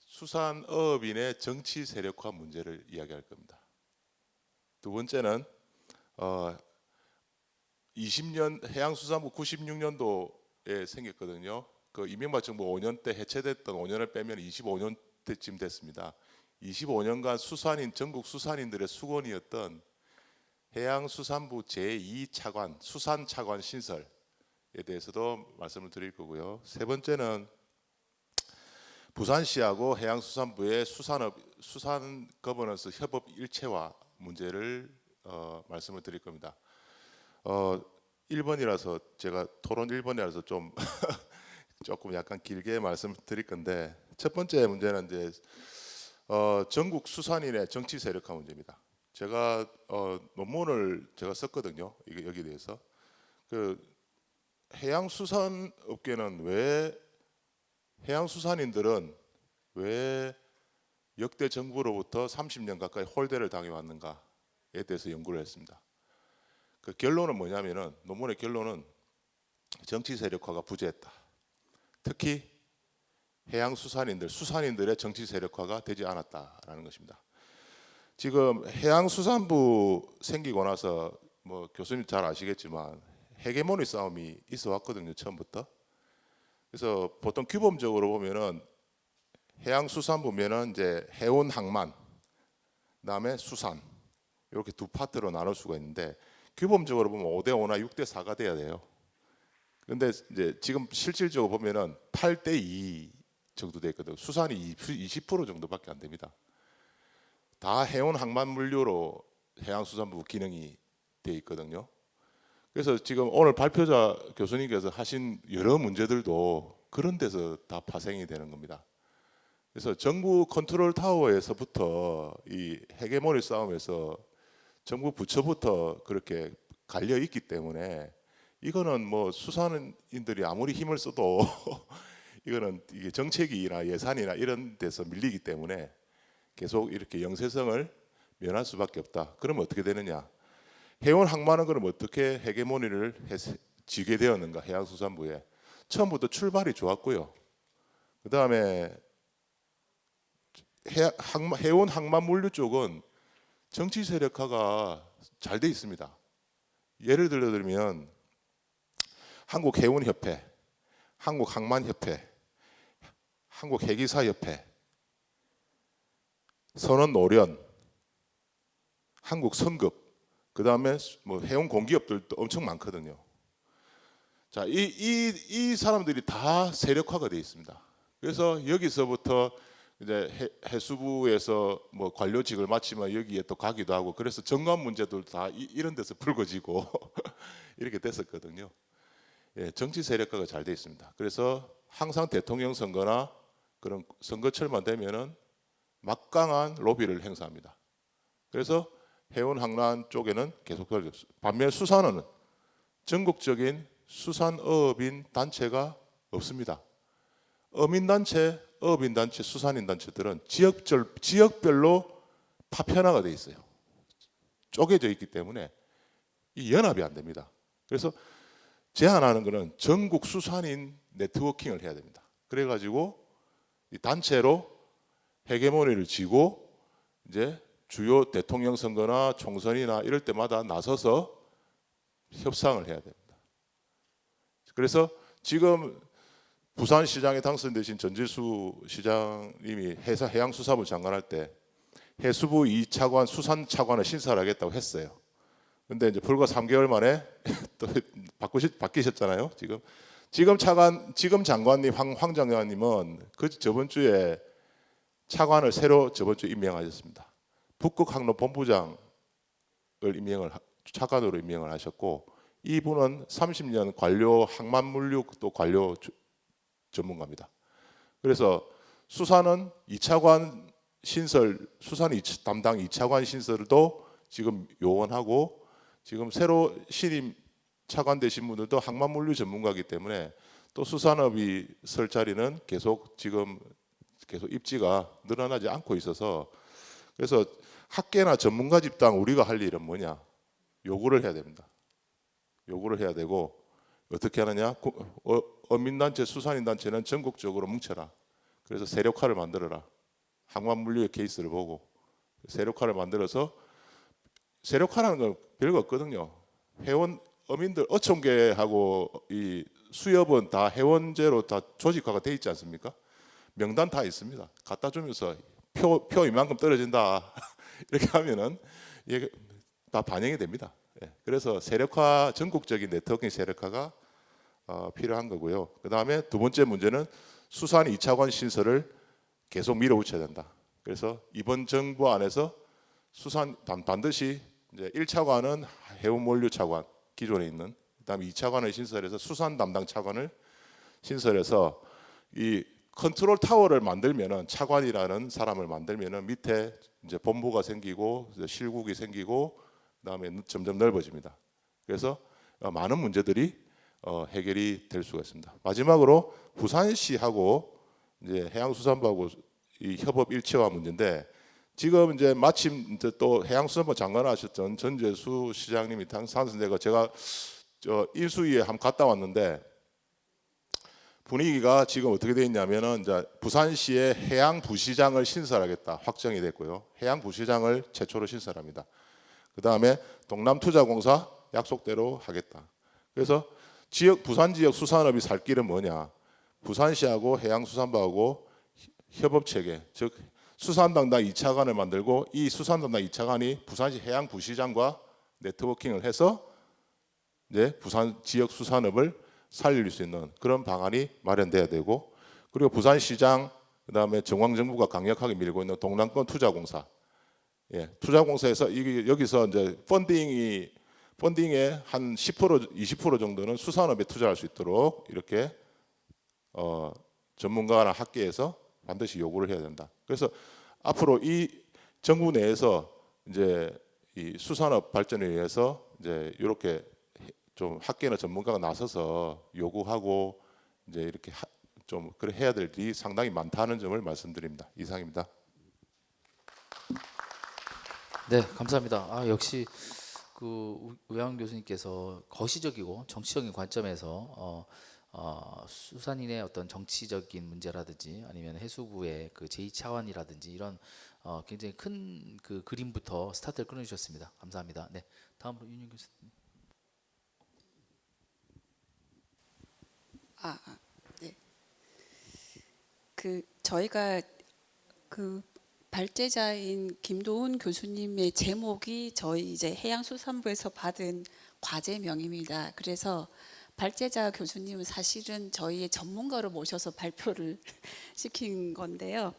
수산어업인의 정치 세력화 문제를 이야기할 겁니다. 두 번째는 20년 해양수산부 96년도에 생겼거든요. 이명박 정부 5년 때 해체됐던 5년을 빼면 25년 때쯤 됐습니다. 25년간 전국 수산인들의 수건이었던 해양수산부 제2차관 수산차관 신설에 대해서도 말씀을 드릴 거고요. 세 번째는 부산시하고 해양수산부의 수산 거버넌스 협업 일체화 문제를 말씀을 드릴 겁니다. 1번이라서 제가 토론 1번이라서 좀 조금 약간 길게 말씀드릴 건데 첫 번째 문제는 이제 전국 수산인의 정치 세력화 문제입니다. 제가 논문을 제가 썼거든요. 여기에 대해서 해양수산인들은 왜 역대 정부로부터 30년 가까이 홀대를 당해왔는가에 대해서 연구를 했습니다. 결론은 뭐냐면은 논문의 결론은 정치 세력화가 부재했다. 특히 수산인들의 정치 세력화가 되지 않았다라는 것입니다. 지금 해양수산부 생기고 나서 뭐 교수님 잘 아시겠지만 헤게모니 싸움이 있어 왔거든요, 처음부터. 그래서 보통 규범적으로 보면은 해양수산부면은 이제 해운 항만, 그다음에 수산 이렇게 두 파트로 나눌 수가 있는데 규범적으로 보면 5대5나 6대4가 돼야 돼요. 근데 이제 지금 실질적으로 보면은 8대2 정도 돼 있거든요. 수산이 20% 정도밖에 안 됩니다. 다 해운 항만 물류로 해양수산부 기능이 돼 있거든요. 그래서 지금 오늘 발표자 교수님께서 하신 여러 문제들도 그런 데서 다 파생이 되는 겁니다. 그래서 정부 컨트롤 타워에서부터 이 헤게모니 싸움에서 정부 부처부터 그렇게 갈려 있기 때문에 이거는 뭐 수산인들이 아무리 힘을 써도 이거는 이게 정책이나 예산이나 이런 데서 밀리기 때문에 계속 이렇게 영세성을 면할 수밖에 없다. 그러면 어떻게 되느냐? 해운 항만은 그럼 어떻게 헤게모니를 지게 되었는가? 해양수산부에 처음부터 출발이 좋았고요. 그 다음에 해운 항만 물류 쪽은 정치 세력화가 잘 돼 있습니다. 예를 들면 한국해운협회, 한국항만협회, 한국해기사협회, 선원노련, 한국성급, 그 다음에 뭐 해운 공기업들도 엄청 많거든요. 자, 이 사람들이 다 세력화가 되어 있습니다. 그래서 여기서부터 이제 해수부에서 뭐 관료직을 마치면 여기에 또 가기도 하고 그래서 정관 문제도 다 이런 데서 불거지고 이렇게 됐었거든요. 예, 정치 세력화가 잘 되어 있습니다. 그래서 항상 대통령 선거나 그런 선거철만 되면은 막강한 로비를 행사합니다. 그래서 해운 항만 쪽에는 계속 걸렸어요. 반면 수산은 전국적인 수산어업인 단체가 없습니다. 어민단체, 어업인단체, 수산인단체들은 지역별로 파편화가 돼 있어요. 쪼개져 있기 때문에 이 연합이 안 됩니다. 그래서 제안하는 것은 전국 수산인 네트워킹을 해야 됩니다. 그래가지고 이 단체로 헤게모니를 쥐고 이제 주요 대통령 선거나 총선이나 이럴 때마다 나서서 협상을 해야 됩니다. 그래서 지금 부산시장에 당선되신 전재수 시장님이 해양수산부 장관할 때 해수부 2차관 수산차관을 신설을 하겠다고 했어요. 근데 이제 불과 3개월 만에 또 바뀌셨잖아요. 지금 장관님 황 장관님은 그 저번 주에 차관을 새로 저번 주에 임명하셨습니다. 북극항로본부장을 차관으로 임명을 하셨고, 이분은 30년 관료 항만물류 또 관료 전문가입니다. 그래서 수산은 2차관 신설, 수산 담당 2차관 신설도 지금 요원하고, 지금 새로 신임 차관 되신 분들도 항만물류 전문가이기 때문에 또 수산업이 설 자리는 계속 입지가 늘어나지 않고 있어서, 그래서 학계나 전문가 집단 우리가 할 일은 뭐냐? 요구를 해야 됩니다. 요구를 해야 되고, 어떻게 하느냐? 어민단체, 수산인단체는 전국적으로 뭉쳐라. 그래서 세력화를 만들어라. 항만물류의 케이스를 보고 세력화를 만들어서, 세력화라는 건 별거 없거든요. 회원 어민들 어촌계하고 이 수협은 다 회원제로 다 조직화가 돼 있지 않습니까? 명단 다 있습니다. 갖다 주면서 표 이만큼 떨어진다 이렇게 하면은 이게 다 반영이 됩니다. 예. 그래서 세력화, 전국적인 네트워킹 세력화가 필요한 거고요. 그 다음에 두 번째 문제는 수산 2차관 신설을 계속 밀어붙여야 된다. 그래서 이번 정부 안에서 수산 반드시 이제 1차관은 해운물류 차관 기존에 있는, 그다음에 2차관을 신설해서 수산 담당 차관을 신설해서 이 컨트롤 타워를 만들면은, 차관이라는 사람을 만들면은 밑에 이제 본부가 생기고 실국이 생기고 그다음에 점점 넓어집니다. 그래서 많은 문제들이 해결이 될 수가 있습니다. 마지막으로 부산시하고 이제 해양수산부하고 이 협업 일체화 문제인데, 지금 이제 마침 이제 또 해양수산부 장관 하셨던 전재수 시장님이 당선되고 제가 인수위에 한번 갔다 왔는데, 분위기가 지금 어떻게 되어 있냐면은 이제 부산시의 해양부시장을 신설하겠다 확정이 됐고요. 해양부시장을 최초로 신설합니다. 그 다음에 동남투자공사 약속대로 하겠다. 그래서 부산 지역 수산업이 살 길은 뭐냐? 부산시하고 해양수산부하고 협업 체계, 즉 수산 담당 2차관을 만들고, 이 수산 담당 2차관이 부산시 해양부시장과 네트워킹을 해서 이제 부산 지역 수산업을 살릴 수 있는 그런 방안이 마련돼야 되고, 그리고 부산시장, 그다음에 정황정부가 강력하게 밀고 있는 동남권 투자공사, 투자공사에서 여기서 이제 펀딩의 한 10% 20% 정도는 수산업에 투자할 수 있도록 이렇게 전문가나 학계에서 반드시 요구를 해야 된다. 그래서 앞으로 이 정부 내에서 이제 이 수산업 발전을 위해서 이제 이렇게 좀 학계나 전문가가 나서서 요구하고 이제 이렇게 좀 그래 해야 될 일이 상당히 많다는 점을 말씀드립니다. 이상입니다. 네, 감사합니다. 역시 그 우양 교수님께서 거시적이고 정치적인 관점에서 수산인의 어떤 정치적인 문제라든지 아니면 해수부의 그 제2차원이라든지 이런 굉장히 큰 그 그림부터 스타트를 끊어주셨습니다. 감사합니다. 네, 다음으로 윤영 교수님. 네. 저희가 그 발제자인 김도훈 교수님의 제목이 저희 이제 해양수산부에서 받은 과제명입니다. 그래서 발제자 교수님은 사실은 저희의 전문가로 모셔서 발표를 시킨 건데요.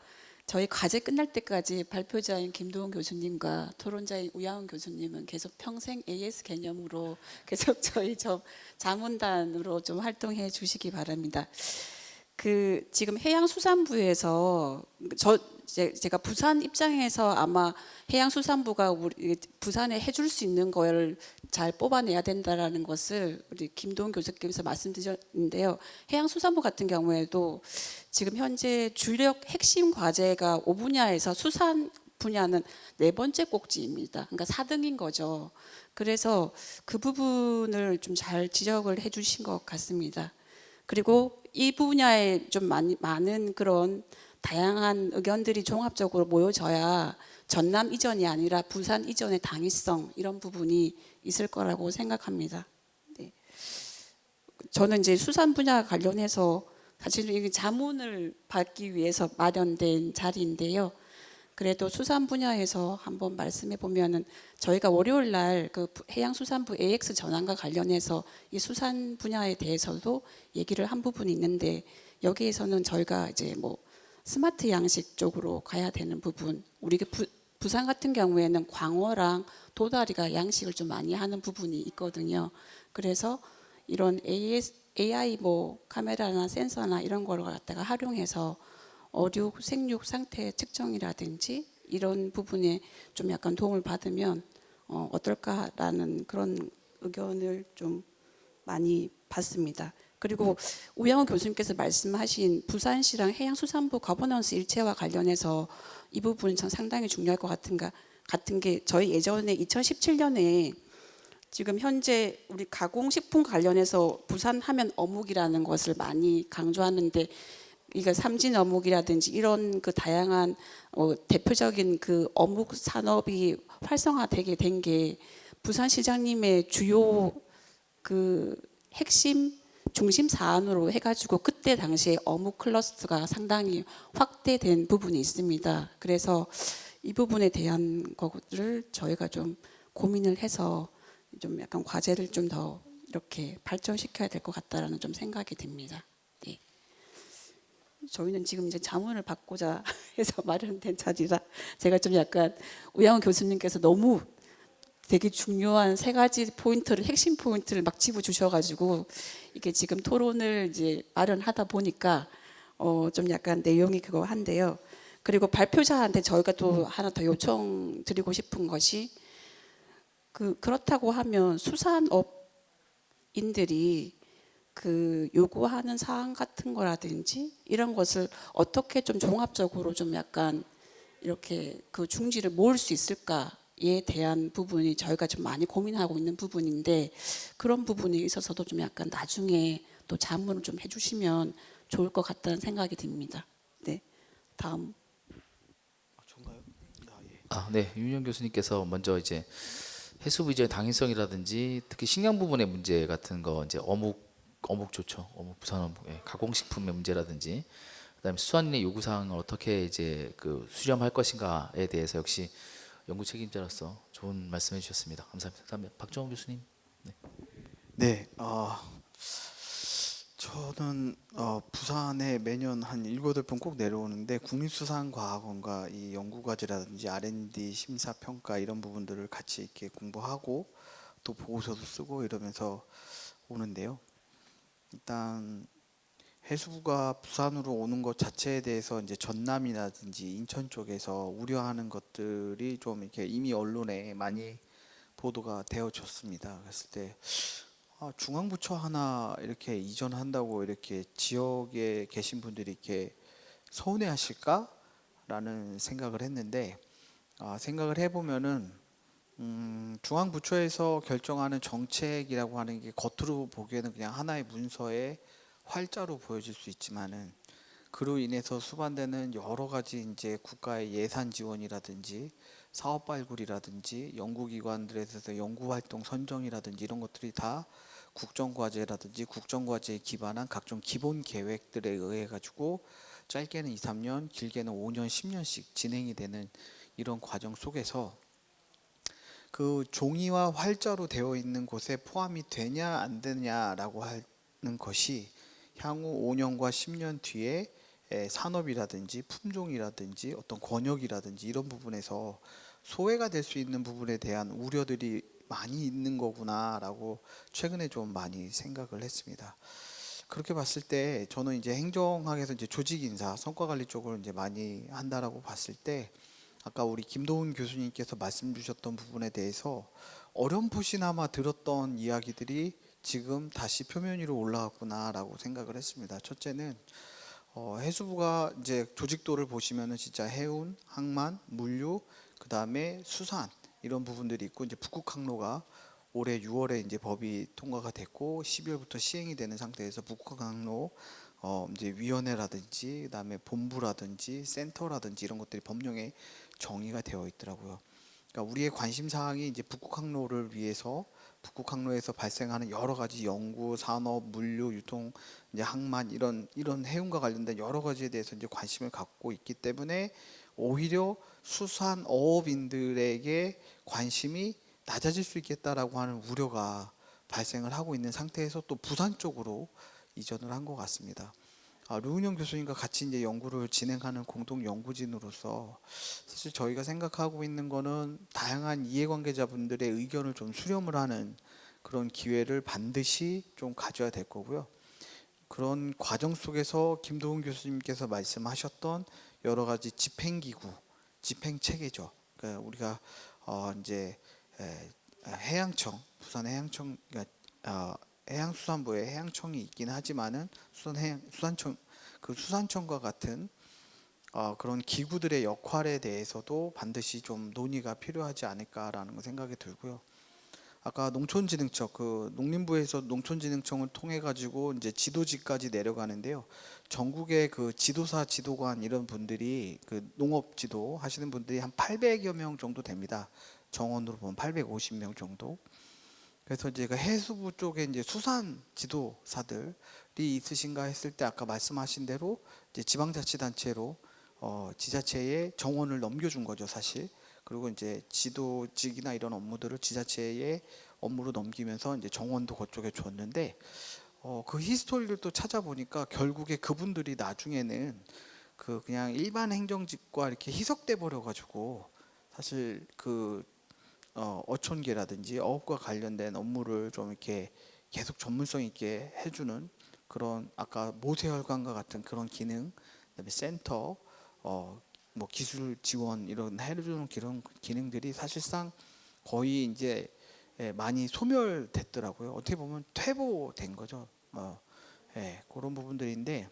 저희 과제 끝날 때까지 발표자인 김도훈 교수님과 토론자인 우양훈 교수님은 계속 평생 AS 개념으로 계속 저희 자문단으로 좀 활동해 주시기 바랍니다. 지금 해양수산부에서 제가 부산 입장에서 아마 해양수산부가 부산에 해줄 수 있는 걸 잘 뽑아내야 된다라는 것을 우리 김도훈 교수님께서 말씀드렸는데요. 해양수산부 같은 경우에도 지금 현재 주력 핵심 과제가 5분야에서 수산 분야는 4번째 꼭지입니다. 그러니까 4등인 거죠. 그래서 그 부분을 좀 잘 지적을 해주신 것 같습니다. 그리고 이 분야에 좀 많은 그런 다양한 의견들이 종합적으로 모여져야 전남 이전이 아니라 부산 이전의 당위성 이런 부분이 있을 거라고 생각합니다. 네. 저는 이제 수산 분야 관련해서 사실 이게 자문을 받기 위해서 마련된 자리인데요. 그래도 수산 분야에서 한번 말씀해 보면은 저희가 월요일 날 그 해양수산부 AX 전환과 관련해서 이 수산 분야에 대해서도 얘기를 한 부분이 있는데 여기에서는 저희가 이제 뭐 스마트 양식 쪽으로 가야 되는 부분, 우리 부산 같은 경우에는 광어랑 도다리가 양식을 좀 많이 하는 부분이 있거든요. 그래서 이런 AI 뭐 카메라나 센서나 이런 걸 갖다가 활용해서 어류 생육 상태 측정이라든지 이런 부분에 좀 약간 도움을 받으면 어떨까라는 그런 의견을 좀 많이 받습니다. 그리고 우영우 교수님께서 말씀하신 부산시랑 해양수산부 거버넌스 일체와 관련해서 이 부분은 전 상당히 중요할 것 같은 게 저희 예전에 2017년에 지금 현재 우리 가공식품 관련해서 부산 하면 어묵이라는 것을 많이 강조하는데 이게 삼진 어묵이라든지 이런 그 다양한 대표적인 그 어묵 산업이 활성화되게 된 게 부산시장님의 주요 그 핵심 중심 사안으로 해가지고 그때 당시에 어묵 클러스터가 상당히 확대된 부분이 있습니다. 그래서 이 부분에 대한 것을 저희가 좀 고민을 해서 좀 약간 과제를 좀 더 이렇게 발전시켜야 될 것 같다라는 좀 생각이 듭니다. 네. 저희는 지금 이제 자문을 받고자 해서 마련된 자리라 제가 좀 약간 우영우 교수님께서 너무 되게 중요한 세 가지 포인트를 핵심 포인트를 막 집어 주셔가지고 이게 지금 토론을 이제 마련하다 보니까 좀 약간 내용이 그거 한데요. 그리고 발표자한테 저희가 또 하나 더 요청드리고 싶은 것이 그렇다고 하면 수산업인들이 그 요구하는 사항 같은 거라든지 이런 것을 어떻게 좀 종합적으로 좀 약간 이렇게 그 중지를 모을 수 있을까에 대한 부분이 저희가 좀 많이 고민하고 있는 부분인데 그런 부분에 있어서도 좀 약간 나중에 또 자문을 좀 해주시면 좋을 것 같다는 생각이 듭니다. 네, 다음. 전가요? 예. 네, 윤영 교수님께서 먼저 이제 해수부 이전의 당위성이라든지 특히 식량 부분의 문제 같은 거 이제 어묵 좋죠. 어묵 부산 어묵, 가공식품의 문제라든지 그다음에 수산인의 요구 사항을 어떻게 이제 그 수렴할 것인가에 대해서 역시 연구 책임자로서 좋은 말씀해 주셨습니다. 감사합니다. 다음에 박정호 교수님. 네, 저는 부산에 매년 한 7, 8번 꼭 내려오는데 국립수산과학원과 이 연구과제라든지 R&D 심사평가 이런 부분들을 같이 이렇게 공부하고 또 보고서도 쓰고 이러면서 오는데요. 일단 해수부가 부산으로 오는 것 자체에 대해서 이제 전남이라든지 인천 쪽에서 우려하는 것들이 좀 이렇게 이미 언론에 많이 보도가 되어졌습니다. 그랬을 때 중앙부처 하나 이렇게 이전한다고 이렇게 지역에 계신 분들이 이렇게 서운해하실까라는 생각을 했는데 생각을 해보면은 중앙부처에서 결정하는 정책이라고 하는 게 겉으로 보기에는 그냥 하나의 문서에 활자로 보여질 수 있지만은 그로 인해서 수반되는 여러 가지 이제 국가의 예산 지원이라든지 사업 발굴이라든지 연구기관들에서 연구활동 선정이라든지 이런 것들이 다 국정과제라든지 국정과제에 기반한 각종 기본 계획들에 의해 가지고 짧게는 2, 3년, 길게는 5년, 10년씩 진행이 되는 이런 과정 속에서 그 종이와 활자로 되어 있는 곳에 포함이 되냐 안 되냐라고 하는 것이 향후 5년과 10년 뒤에 산업이라든지 품종이라든지 어떤 권역이라든지 이런 부분에서 소외가 될 수 있는 부분에 대한 우려들이 많이 있는 거구나라고 최근에 좀 많이 생각을 했습니다. 그렇게 봤을 때 저는 이제 행정학에서 이제 조직 인사, 성과 관리 쪽을 이제 많이 한다라고 봤을 때 아까 우리 김도훈 교수님께서 말씀 주셨던 부분에 대해서 어렴풋이나마 들었던 이야기들이 지금 다시 표면 위로 올라왔구나라고 생각을 했습니다. 첫째는 해수부가 이제 조직도를 보시면은 진짜 해운, 항만, 물류, 그 다음에 수산 이런 부분들이 있고 이제 북극 항로가 올해 6월에 이제 법이 통과가 됐고 12월부터 시행이 되는 상태에서 북극 항로 이제 위원회라든지 그다음에 본부라든지 센터라든지 이런 것들이 법령에 정의가 되어 있더라고요. 그러니까 우리의 관심 사항이 이제 북극 항로를 위해서 북극 항로에서 발생하는 여러 가지 연구, 산업, 물류, 유통, 이제 항만 이런 해운과 관련된 여러 가지에 대해서 이제 관심을 갖고 있기 때문에 오히려 수산어업인들에게 관심이 낮아질 수 있겠다라고 하는 우려가 발생을 하고 있는 상태에서 또 부산 쪽으로 이전을 한 것 같습니다. 류은영 교수님과 같이 이제 연구를 진행하는 공동 연구진으로서 사실 저희가 생각하고 있는 거는 다양한 이해관계자분들의 의견을 좀 수렴을 하는 그런 기회를 반드시 좀 가져야 될 거고요. 그런 과정 속에서 김도훈 교수님께서 말씀하셨던 여러 가지 집행기구, 집행체계죠. 그러니까 우리가 이제 해양청, 부산 해양청, 그러니까 해양수산부에 해양청이 있긴 하지만은 수산청 그 수산청과 같은 그런 기구들의 역할에 대해서도 반드시 좀 논의가 필요하지 않을까라는 생각이 들고요. 아까 농촌진흥청 그 농림부에서 농촌진흥청을 통해 가지고 이제 지도직까지 내려가는데요. 전국의 그 지도사, 지도관 이런 분들이 그 농업 지도 하시는 분들이 한 800여 명 정도 됩니다. 정원으로 보면 850명 정도. 그래서 이제 그 해수부 쪽에 이제 수산 지도사들이 있으신가 했을 때 아까 말씀하신 대로 이제 지방자치단체로 지자체에 정원을 넘겨준 거죠, 사실. 그리고 이제 지도직이나 이런 업무들을 지자체에 업무로 넘기면서 이제 정원도 그쪽에 줬는데 그 히스토리를 또 찾아보니까 결국에 그분들이 나중에는 그 그냥 일반 행정직과 이렇게 희석돼 버려 가지고 사실 그 어촌계라든지 어업과 관련된 업무를 좀 이렇게 계속 전문성 있게 해주는 그런 아까 모세혈관과 같은 그런 기능, 그다음에 센터, 뭐 기술 지원 이런 해주는 그런 기능들이 사실상 거의 이제 많이 소멸됐더라고요. 어떻게 보면 퇴보된 거죠. 그런 부분들인데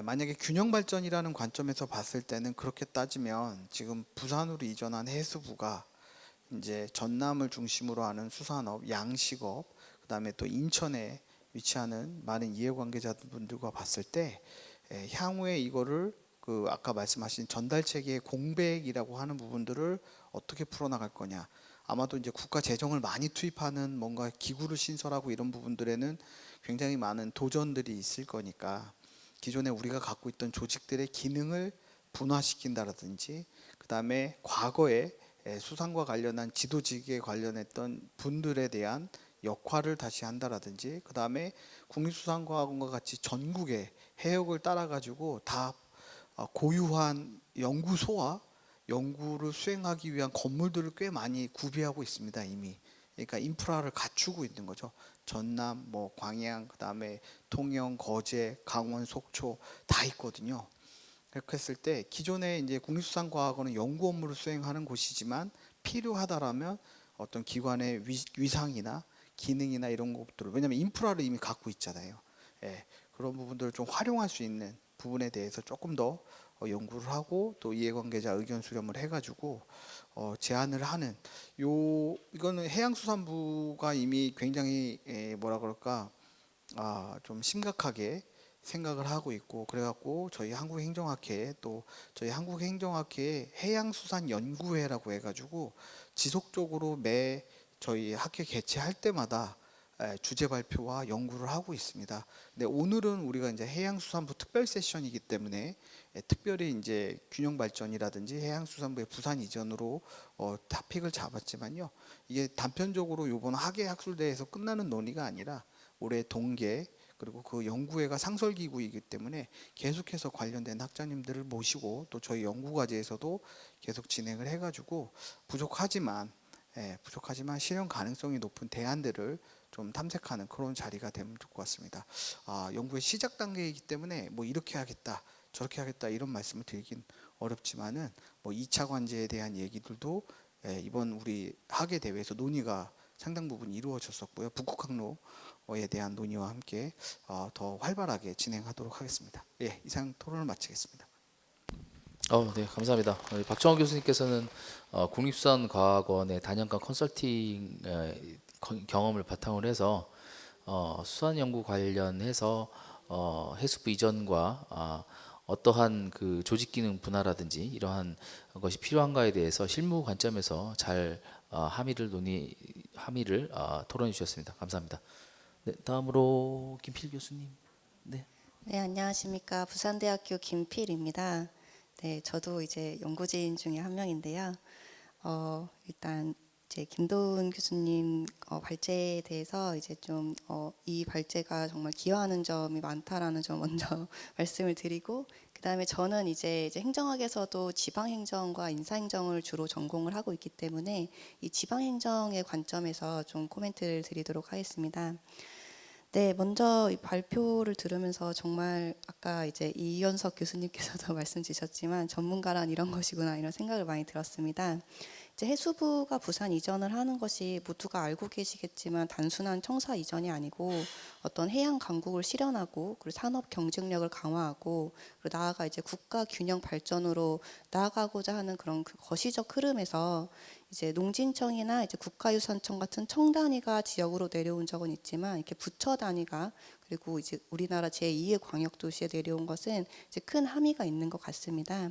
만약에 균형 발전이라는 관점에서 봤을 때는 그렇게 따지면 지금 부산으로 이전한 해수부가 이제 전남을 중심으로 하는 수산업, 양식업, 그다음에 또 인천에 위치하는 많은 이해관계자분들과 봤을 때 향후에 이거를 그 아까 말씀하신 전달 체계의 공백이라고 하는 부분들을 어떻게 풀어나갈 거냐. 아마도 이제 국가 재정을 많이 투입하는 뭔가 기구를 신설하고 이런 부분들에는 굉장히 많은 도전들이 있을 거니까 기존에 우리가 갖고 있던 조직들의 기능을 분화시킨다라든지 그다음에 과거에 수산과 관련한 지도직에 관련했던 분들에 대한 역할을 다시 한다라든지 그다음에 국립수산과학원과 같이 전국의 해역을 따라 가지고 다 고유한 연구소와 연구를 수행하기 위한 건물들을 꽤 많이 구비하고 있습니다 이미. 그러니까 인프라를 갖추고 있는 거죠. 전남, 뭐 광양, 그다음에 통영, 거제, 강원, 속초 다 있거든요. 그렇게 했을 때 기존에 이제 국립수산과학원은 연구 업무를 수행하는 곳이지만 필요하다라면 어떤 기관의 위상이나 기능이나 이런 것들을 왜냐하면 인프라를 이미 갖고 있잖아요. 그런 부분들을 좀 활용할 수 있는 부분에 대해서 조금 더 연구를 하고 또 이해관계자 의견 수렴을 해가지고 제안을 하는 이거는 해양수산부가 이미 굉장히 뭐라 그럴까 좀 심각하게 생각을 하고 있고 그래갖고 저희 한국행정학회 또 저희 한국행정학회 해양수산연구회라고 해가지고 지속적으로 매 저희 학회 개최할 때마다 주제 발표와 연구를 하고 있습니다. 근데 오늘은 우리가 이제 해양수산부 특별 세션이기 때문에 특별히 이제 균형 발전이라든지 해양수산부의 부산 이전으로 토픽을 잡았지만요. 이게 단편적으로 이번 학예 학술대에서 끝나는 논의가 아니라 올해 동계 그리고 그 연구회가 상설기구이기 때문에 계속해서 관련된 학자님들을 모시고 또 저희 연구과제에서도 계속 진행을 해가지고 부족하지만 실현 가능성이 높은 대안들을 좀 탐색하는 그런 자리가 되면 좋을 것 같습니다. 연구의 시작 단계이기 때문에 뭐 이렇게 하겠다 저렇게 하겠다 이런 말씀을 드리긴 어렵지만은 뭐 2차 관제에 대한 얘기들도 이번 우리 학예 대회에서 논의가 상당 부분 이루어졌었고요. 북극항로에 대한 논의와 함께 더 활발하게 진행하도록 하겠습니다. 이상 토론을 마치겠습니다. 네, 감사합니다. 우리 박정원 교수님께서는 국립수산과학원의 단연간 컨설팅 경험을 바탕으로 해서 수산 연구 관련해서 해수부 이전과 어떠한 그 조직 기능 분할이라든지 이러한 것이 필요한가에 대해서 실무 관점에서 잘 함의를 토론해 주셨습니다. 감사합니다. 네, 다음으로 김필 교수님. 네. 네, 안녕하십니까. 부산대학교 김필입니다. 네, 저도 이제 연구진 중에 한 명인데요. 일단 이제 김도훈 교수님 발제에 대해서 이제 좀 이 발제가 정말 기여하는 점이 많다라는 점 먼저 말씀을 드리고, 그다음에 저는 이제 행정학에서도 지방행정과 인사행정을 주로 전공을 하고 있기 때문에 이 지방행정의 관점에서 좀 코멘트를 드리도록 하겠습니다. 네, 먼저 이 발표를 들으면서 정말 아까 이제 이현석 교수님께서도 말씀 주셨지만 전문가란 이런 것이구나 이런 생각을 많이 들었습니다. 이제 해수부가 부산 이전을 하는 것이 모두가 알고 계시겠지만 단순한 청사 이전이 아니고 어떤 해양 강국을 실현하고 그리고 산업 경쟁력을 강화하고 그리고 나아가 이제 국가 균형 발전으로 나아가고자 하는 그런 그 거시적 흐름에서 이제 농진청이나 이제 국가유산청 같은 청 단위가 지역으로 내려온 적은 있지만 이렇게 부처 단위가 그리고 이제 우리나라 제2의 광역도시에 내려온 것은 이제 큰 함의가 있는 것 같습니다.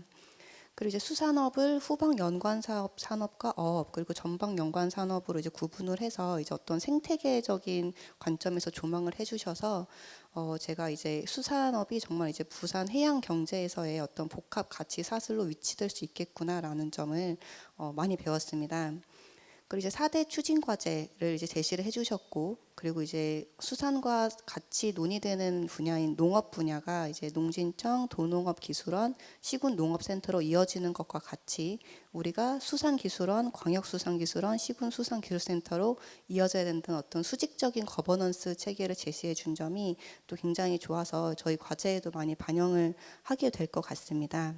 그리고 이제 수산업을 후방 연관 사업 산업과 어업 그리고 전방 연관 산업으로 이제 구분을 해서 이제 어떤 생태계적인 관점에서 조망을 해주셔서 제가 이제 수산업이 정말 이제 부산 해양 경제에서의 어떤 복합 가치 사슬로 위치될 수 있겠구나라는 점을 많이 배웠습니다. 그리고 이제 4대 추진 과제를 이제 제시를 해주셨고, 그리고 이제 수산과 같이 논의되는 분야인 농업 분야가 이제 농진청, 도농업기술원, 시군농업센터로 이어지는 것과 같이 우리가 수산기술원, 광역수산기술원, 시군수산기술센터로 이어져야 된다는 어떤 수직적인 거버넌스 체계를 제시해 준 점이 또 굉장히 좋아서 저희 과제에도 많이 반영을 하게 될 것 같습니다.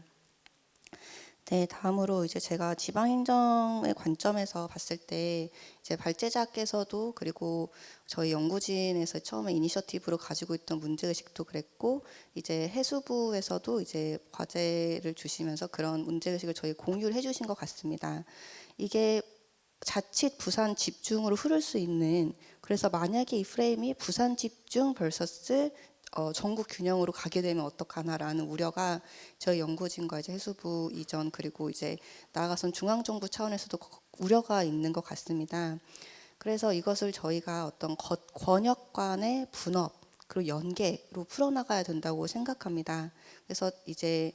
네, 다음으로 이제 제가 지방행정의 관점에서 봤을 때 이제 발제자께서도 그리고 저희 연구진에서 처음에 이니셔티브로 가지고 있던 문제의식도 그랬고 이제 해수부에서도 이제 과제를 주시면서 그런 문제의식을 저희 공유를 해주신 것 같습니다. 이게 자칫 부산 집중으로 흐를 수 있는, 그래서 만약에 이 프레임이 부산 집중 vs 전국 균형으로 가게 되면 어떡하나라는 우려가 저희 연구진과 이제 해수부 이전 그리고 이제 나아가선 중앙정부 차원에서도 우려가 있는 것 같습니다. 그래서 이것을 저희가 어떤 권역 간의 분업 그리고 연계로 풀어나가야 된다고 생각합니다. 그래서 이제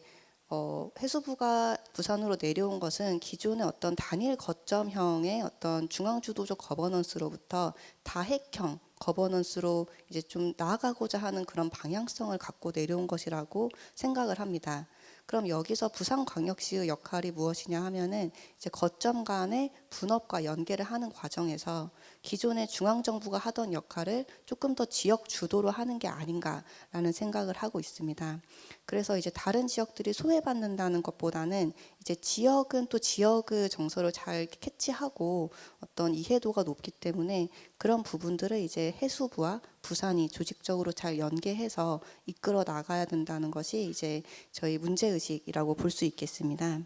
해수부가 부산으로 내려온 것은 기존의 어떤 단일 거점형의 어떤 중앙주도적 거버넌스로부터 다핵형 거버넌스로 이제 좀 나아가고자 하는 그런 방향성을 갖고 내려온 것이라고 생각을 합니다. 그럼 여기서 부산광역시의 역할이 무엇이냐 하면은 이제 거점 간의 분업과 연계를 하는 과정에서 기존의 중앙정부가 하던 역할을 조금 더 지역 주도로 하는 게 아닌가라는 생각을 하고 있습니다. 그래서 이제 다른 지역들이 소외받는다는 것보다는 이제 지역은 또 지역의 정서를 잘 캐치하고 어떤 이해도가 높기 때문에 그런 부분들을 이제 해수부와 부산이 조직적으로 잘 연계해서 이끌어 나가야 된다는 것이 이제 저희 문제의식이라고 볼 수 있겠습니다.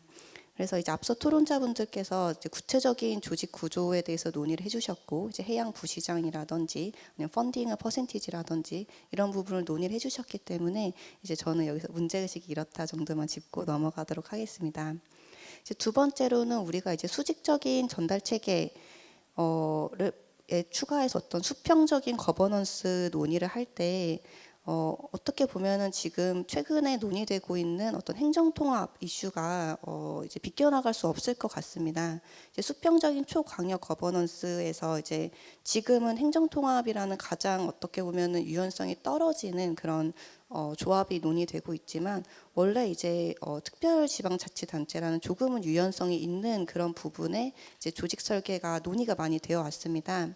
그래서 이제 앞서 토론자분들께서 이제 구체적인 조직 구조에 대해서 논의를 해주셨고 이제 해양 부시장이라든지 아니면 펀딩의 퍼센티지라든지 이런 부분을 논의를 해주셨기 때문에 이제 저는 여기서 문제의식이 이렇다 정도만 짚고 넘어가도록 하겠습니다. 이제 두 번째로는 우리가 이제 수직적인 전달 체계를 추가해서 어떤 수평적인 거버넌스 논의를 할 때 어떻게 보면은 지금 최근에 논의되고 있는 어떤 행정통합 이슈가 이제 비껴나갈 수 없을 것 같습니다. 이제 수평적인 초광역 거버넌스에서 이제 지금은 행정통합이라는 가장 어떻게 보면은 유연성이 떨어지는 그런 조합이 논의되고 있지만 원래 이제 특별지방자치단체라는 조금은 유연성이 있는 그런 부분에 이제 조직 설계가 논의가 많이 되어 왔습니다.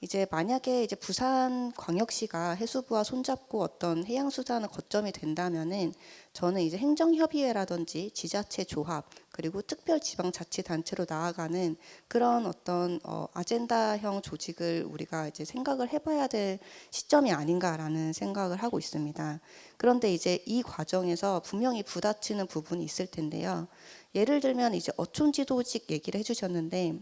이제 만약에 이제 부산광역시가 해수부와 손잡고 어떤 해양수산의 거점이 된다면은 저는 이제 행정협의회라든지 지자체 조합 그리고 특별지방자치단체로 나아가는 그런 어떤 아젠다형 조직을 우리가 이제 생각을 해봐야 될 시점이 아닌가라는 생각을 하고 있습니다. 그런데 이제 이 과정에서 분명히 부딪히는 부분이 있을 텐데요. 예를 들면 이제 어촌지도직 얘기를 해주셨는데.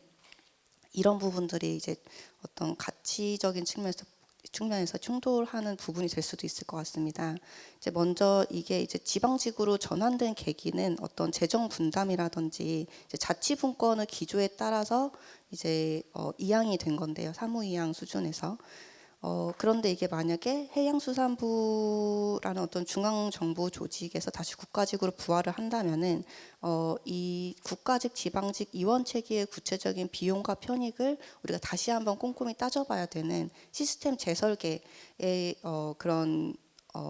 이런 부분들이 이제 어떤 가치적인 측면에서 측면에서 충돌하는 부분이 될 수도 있을 것 같습니다. 이제 먼저 이게 이제 지방직으로 전환된 계기는 어떤 재정 분담이라든지 이제 자치분권의 기조에 따라서 이제 이양이 된 건데요. 사무이양 수준에서. 그런데 이게 만약에 해양수산부라는 어떤 중앙정부 조직에서 다시 국가직으로 부활을 한다면은 이 국가직, 지방직 이원 체계의 구체적인 비용과 편익을 우리가 다시 한번 꼼꼼히 따져봐야 되는 시스템 재설계의 그런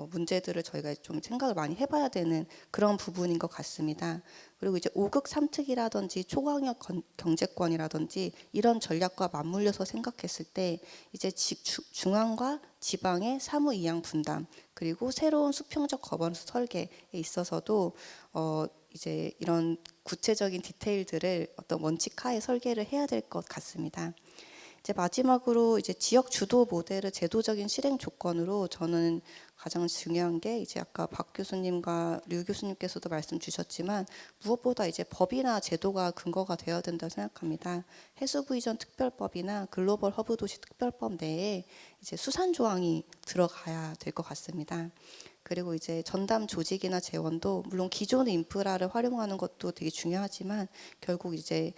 문제들을 저희가 좀 생각을 많이 해봐야 되는 그런 부분인 것 같습니다. 그리고 이제 5극 3특이라든지 초광역 경제권이라든지 이런 전략과 맞물려서 생각했을 때 이제 중앙과 지방의 사무 이양 분담 그리고 새로운 수평적 거버넌스 설계에 있어서도 이제 이런 구체적인 디테일들을 어떤 원칙하에 설계를 해야 될 것 같습니다. 이제 마지막으로 이제 지역 주도 모델의 제도적인 실행 조건으로 저는 가장 중요한 게 이제 아까 박 교수님과 류 교수님께서도 말씀 주셨지만 무엇보다 이제 법이나 제도가 근거가 되어야 된다고 생각합니다. 해수부 이전 특별법이나 글로벌 허브 도시 특별법 내에 이제 수산 조항이 들어가야 될 것 같습니다. 그리고 이제 전담 조직이나 재원도 물론 기존의 인프라를 활용하는 것도 되게 중요하지만 결국 이제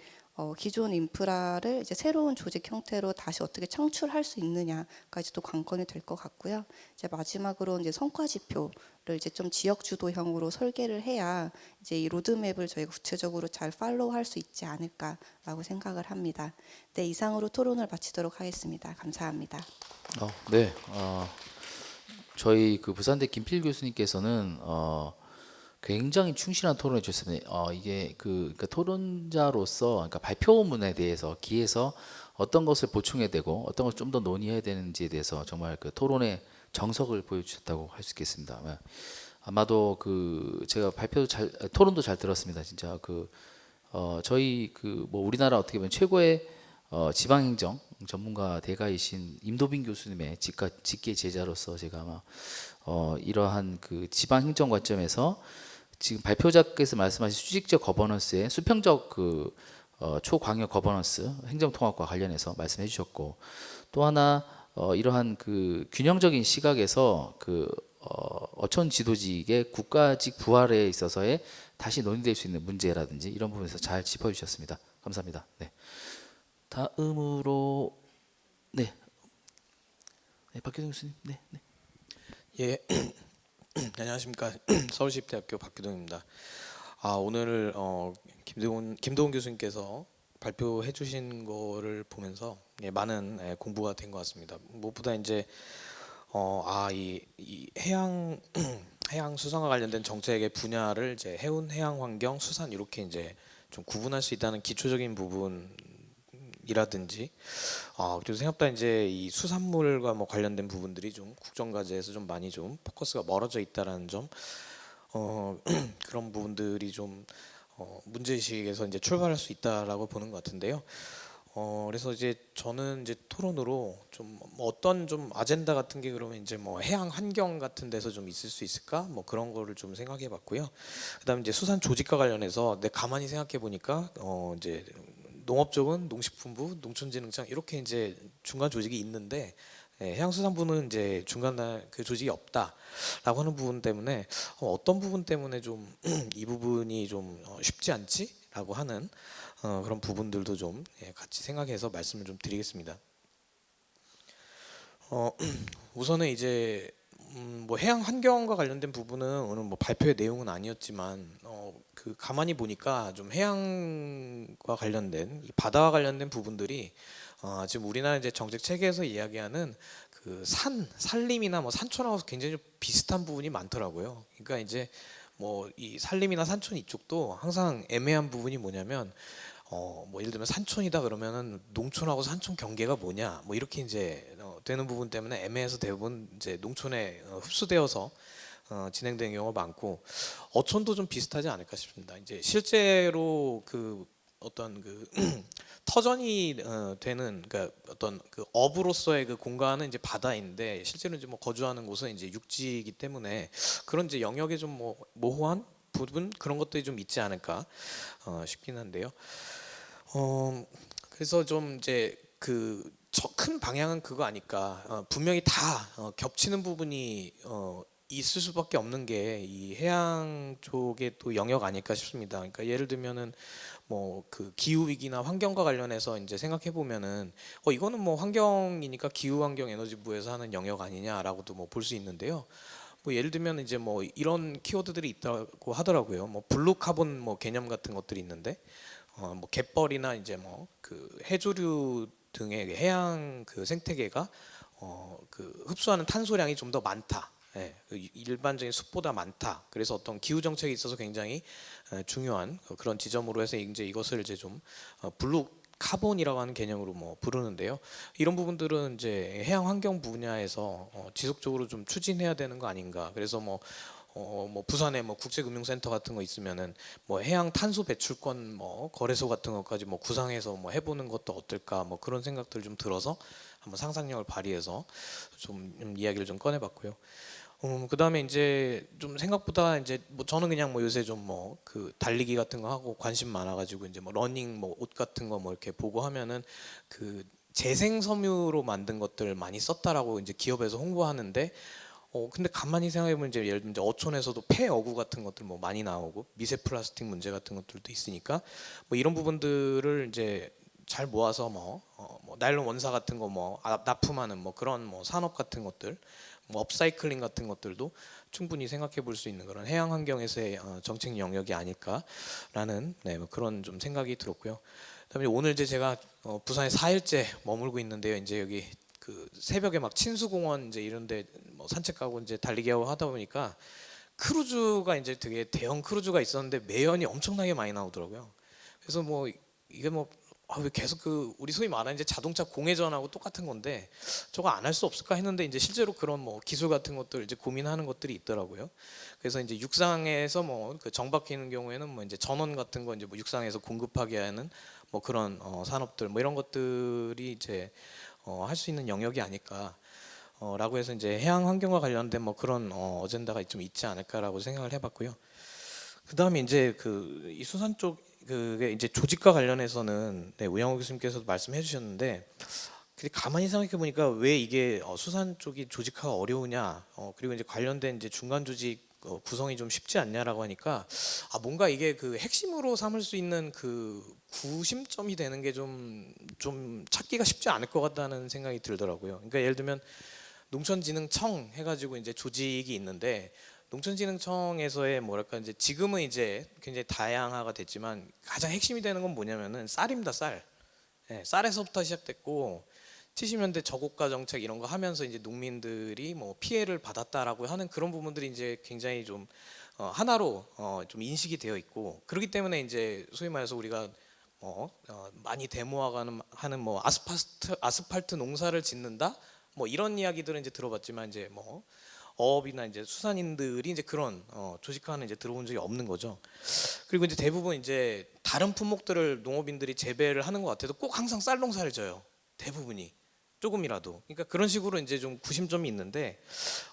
기존 인프라를 이제 새로운 조직 형태로 다시 어떻게 창출할 수 있느냐까지도 관건이 될 것 같고요. 이제 마지막으로 이제 성과 지표를 이제 좀 지역 주도형으로 설계를 해야 이제 이 로드맵을 저희가 구체적으로 잘 팔로우할 수 있지 않을까라고 생각을 합니다. 네, 이상으로 토론을 마치도록 하겠습니다. 감사합니다. 네, 저희 그 부산대 김필 교수님께서는 굉장히 충실한 토론을 주셨습니다. 이게 그러니까 토론자로서 그러니까 발표문에 대해서 기에서 어떤 것을 보충해야 되고 어떤 것을 좀 더 논의해야 되는지에 대해서 정말 그 토론의 정석을 보여주셨다고 할 수 있겠습니다. 아마도 그 제가 토론도 잘 들었습니다. 진짜 저희 뭐 우리나라 어떻게 보면 최고의 지방행정 전문가 대가이신 임도빈 교수님의 직계 제자로서 제가 아마 이러한 그 지방행정 관점에서 지금 발표자께서 말씀하신 수직적 거버넌스의 수평적 초광역 거버넌스 행정통합과 관련해서 말씀해 주셨고 또 하나 이러한 그 균형적인 시각에서 어촌 지도직의 국가직 부활에 있어서의 다시 논의될 수 있는 문제라든지 이런 부분에서 잘 짚어주셨습니다. 감사합니다. 네. 다음으로 네, 박규동 교수님. 네. 예, 안녕하십니까. 서울시립대학교 박규동입니다. 오늘 김도훈 교수님께서 발표해 주신 거를 보면서 많은 공부가 된 것 같습니다. 무엇보다 이제 이 해양 수산과 관련된 정책의 분야를 이제 해운, 해양 환경, 수산 이렇게 이제 좀 구분할 수 있다는 기초적인 부분이라든지 그리고 생각보다 이제 이 수산물과 뭐 관련된 부분들이 좀 국정과제에서 좀 많이 좀 포커스가 멀어져 있다라는 점 그런 부분들이 좀 문제의식에서 이제 출발할 수 있다라고 보는 것 같은데요. 그래서 이제 저는 이제 토론으로 좀 어떤 좀 아젠다 같은 게 그러면 이제 뭐 해양 환경 같은 데서 좀 있을 수 있을까 뭐 그런 거를 좀 생각해 봤고요. 그다음에 이제 수산 조직과 관련해서 내 가만히 생각해 보니까 이제 농업 쪽은 농식품부, 농촌진흥청 이렇게 이제 중간 조직이 있는데 해양수산부는 이제 중간 그 조직이 없다라고 하는 부분 때문에 어떤 부분 때문에 좀 이 부분이 좀 쉽지 않지라고 하는 그런 부분들도 좀 같이 생각해서 말씀을 좀 드리겠습니다. 우선은 이제 뭐 해양 환경과 관련된 부분은 오늘 뭐 발표의 내용은 아니었지만 그 가만히 보니까 좀 해양과 관련된 이 바다와 관련된 부분들이 지금 우리나라 이제 정책 체계에서 이야기하는 그 산림이나 뭐 산촌하고 굉장히 좀 비슷한 부분이 많더라고요. 그러니까 이제 뭐 이 산림이나 산촌 이쪽도 항상 애매한 부분이 뭐냐면 뭐 예를 들면 산촌이다 그러면은 농촌하고 산촌 경계가 뭐냐 뭐 이렇게 이제 되는 부분 때문에 애매해서 대부분 이제 농촌에 흡수되어서 진행되는 경우가 많고 어촌도 좀 비슷하지 않을까 싶습니다. 이제 실제로 그 어떤 그 터전이 되는 그러니까 어떤 그 업으로서의 그 공간은 이제 바다인데 실제로 이제 뭐 거주하는 곳은 이제 육지이기 때문에 그런 이제 영역에 좀 뭐 모호한 부분 그런 것들이 좀 있지 않을까 싶긴 한데요. 그래서 좀 이제 그 큰 방향은 그거 아닐까. 분명히 다 겹치는 부분이 있을 수밖에 없는 게 이 해양 쪽의 또 영역 아닐까 싶습니다. 그러니까 예를 들면은 뭐 그 기후 위기나 환경과 관련해서 이제 생각해 보면은 이거는 뭐 환경이니까 기후환경에너지부에서 하는 영역 아니냐라고도 뭐 볼 수 있는데요. 뭐 예를 들면 이제 뭐 이런 키워드들이 있다고 하더라고요. 뭐 블루 카본 뭐 개념 같은 것들이 있는데 뭐 갯벌이나 이제 뭐 그 해조류 등의 해양 그 생태계가 그 흡수하는 탄소량이 좀 더 많다. 예, 그 일반적인 숲보다 많다. 그래서 어떤 기후 정책에 있어서 굉장히 중요한 그런 지점으로 해서 이제 이것을 이제 좀 블루 카본이라고 하는 개념으로 뭐 부르는데요. 이런 부분들은 이제 해양 환경 분야에서 지속적으로 좀 추진해야 되는 거 아닌가. 그래서 뭐 부산에 뭐 국제금융센터 같은 거 있으면은 뭐 해양 탄소 배출권 뭐 거래소 같은 것까지 뭐 구상해서 뭐 해보는 것도 어떨까 뭐 그런 생각들 좀 들어서 한번 상상력을 발휘해서 좀 이야기를 좀 꺼내봤고요. 그다음에 이제 좀 생각보다 이제 뭐 저는 그냥 뭐 요새 좀 뭐 그 달리기 같은 거 하고 관심 많아가지고 이제 뭐 러닝 뭐 옷 같은 거 뭐 이렇게 보고 하면은 그 재생 섬유로 만든 것들 많이 썼다라고 이제 기업에서 홍보하는데 근데 가만히 생각해보면 이제 예를 들면 이제 어촌에서도 폐어구 같은 것들 뭐 많이 나오고 미세 플라스틱 문제 같은 것들도 있으니까 뭐 이런 부분들을 이제 잘 모아서 뭐 나일론 원사 같은 거 뭐 납품하는 뭐 그런 뭐 산업 같은 것들 뭐 업사이클링 같은 것들도 충분히 생각해 볼 수 있는 그런 해양 환경에서의 정책 영역이 아닐까라는 네, 뭐 그런 좀 생각이 들었고요. 그다음에 오늘 이제 제가 부산에 4일째 머물고 있는데요. 이제 여기 그 새벽에 막 친수공원 이제 이런데 뭐 산책 가고 이제 달리기 하고 하다 보니까 크루즈가 이제 되게 대형 크루즈가 있었는데 매연이 엄청나게 많이 나오더라고요. 그래서 뭐 이게 뭐 왜 계속 그 우리 소위 말하는 이제 자동차 공회전하고 똑같은 건데 저거 안 할 수 없을까 했는데 이제 실제로 그런 뭐 기술 같은 것들 이제 고민하는 것들이 있더라고요. 그래서 이제 육상에서 뭐 그 정박히는 경우에는 뭐 이제 전원 같은 거 이제 뭐 육상에서 공급하게 하는 뭐 그런 산업들 뭐 이런 것들이 이제 할 수 있는 영역이 아닐까. 라고 해서 이제 해양 환경과 관련된 뭐 그런 어젠다가 좀 있지 않을까라고 생각을 해봤고요. 그 다음에 이제 그 이 수산 쪽 그게 이제 조직과 관련해서는 네, 우영우 교수님께서도 말씀해 주셨는데 근데 가만히 생각해 보니까 왜 이게 수산 쪽이 조직화가 어려우냐 그리고 이제 관련된 이제 중간 조직 구성이 좀 쉽지 않냐라고 하니까 뭔가 이게 그 핵심으로 삼을 수 있는 그 구심점이 되는 게 좀 찾기가 쉽지 않을 것 같다는 생각이 들더라고요. 그러니까 예를 들면 농촌진흥청 해가지고 이제 조직이 있는데 농촌진흥청에서의 뭐랄까 이제 지금은 이제 굉장히 다양화가 됐지만 가장 핵심이 되는 건 뭐냐면은 쌀입니다. 쌀. 예, 쌀에서부터 시작됐고 70년대 저고가 정책 이런 거 하면서 이제 농민들이 뭐 피해를 받았다라고 하는 그런 부분들이 이제 굉장히 좀 하나로 좀 인식이 되어 있고 그렇기 때문에 이제 소위 말해서 우리가 많이 하는 뭐 아스팔트 농사를 짓는다 뭐 이런 이야기들은 이제 들어봤지만 이제 뭐 어업이나 이제 수산인들이 이제 그런 조직화는 이제 들어본 적이 없는 거죠. 그리고 이제 대부분 이제 다른 품목들을 농업인들이 재배를 하는 것 같아도 꼭 항상 쌀 농사를 져요. 대부분이 조금이라도. 그러니까 그런 식으로 이제 좀 구심점이 있는데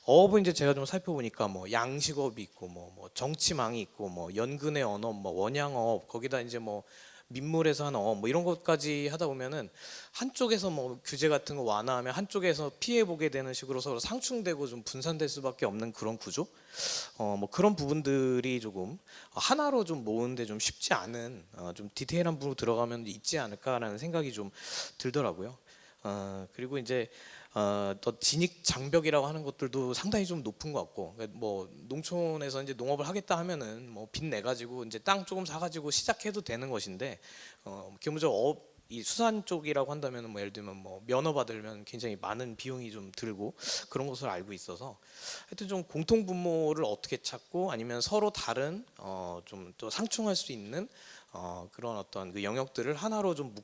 어업은 이제 제가 좀 살펴보니까 뭐 양식업이 있고 뭐 정치망이 있고 뭐 연근의 언업, 뭐 원양어업 거기다 이제 뭐 민물에서 하는 뭐 이런 것까지 하다 보면은 한쪽에서 뭐 규제 같은 거 완화하면 한쪽에서 피해 보게 되는 식으로 서로 상충되고 좀 분산될 수밖에 없는 그런 구조 뭐 그런 부분들이 조금 하나로 좀 모으는데 좀 쉽지 않은 좀 디테일한 부분으로 들어가면 있지 않을까라는 생각이 좀 들더라고요. 그리고 이제 더 진입 장벽이라고 하는 것들도 상당히 좀 높은 것 같고 그러니까 뭐 농촌에서 이제 농업을 하겠다 하면은 뭐 빚 내 가지고 이제 땅 조금 사 가지고 시작해도 되는 것인데 기본적으로 이 수산 쪽이라고 한다면은 뭐 예를 들면 뭐 면허 받으려면 굉장히 많은 비용이 좀 들고 그런 것을 알고 있어서 하여튼 좀 공통 분모를 어떻게 찾고 아니면 서로 다른 좀 또 상충할 수 있는 그런 어떤 그 영역들을 하나로 좀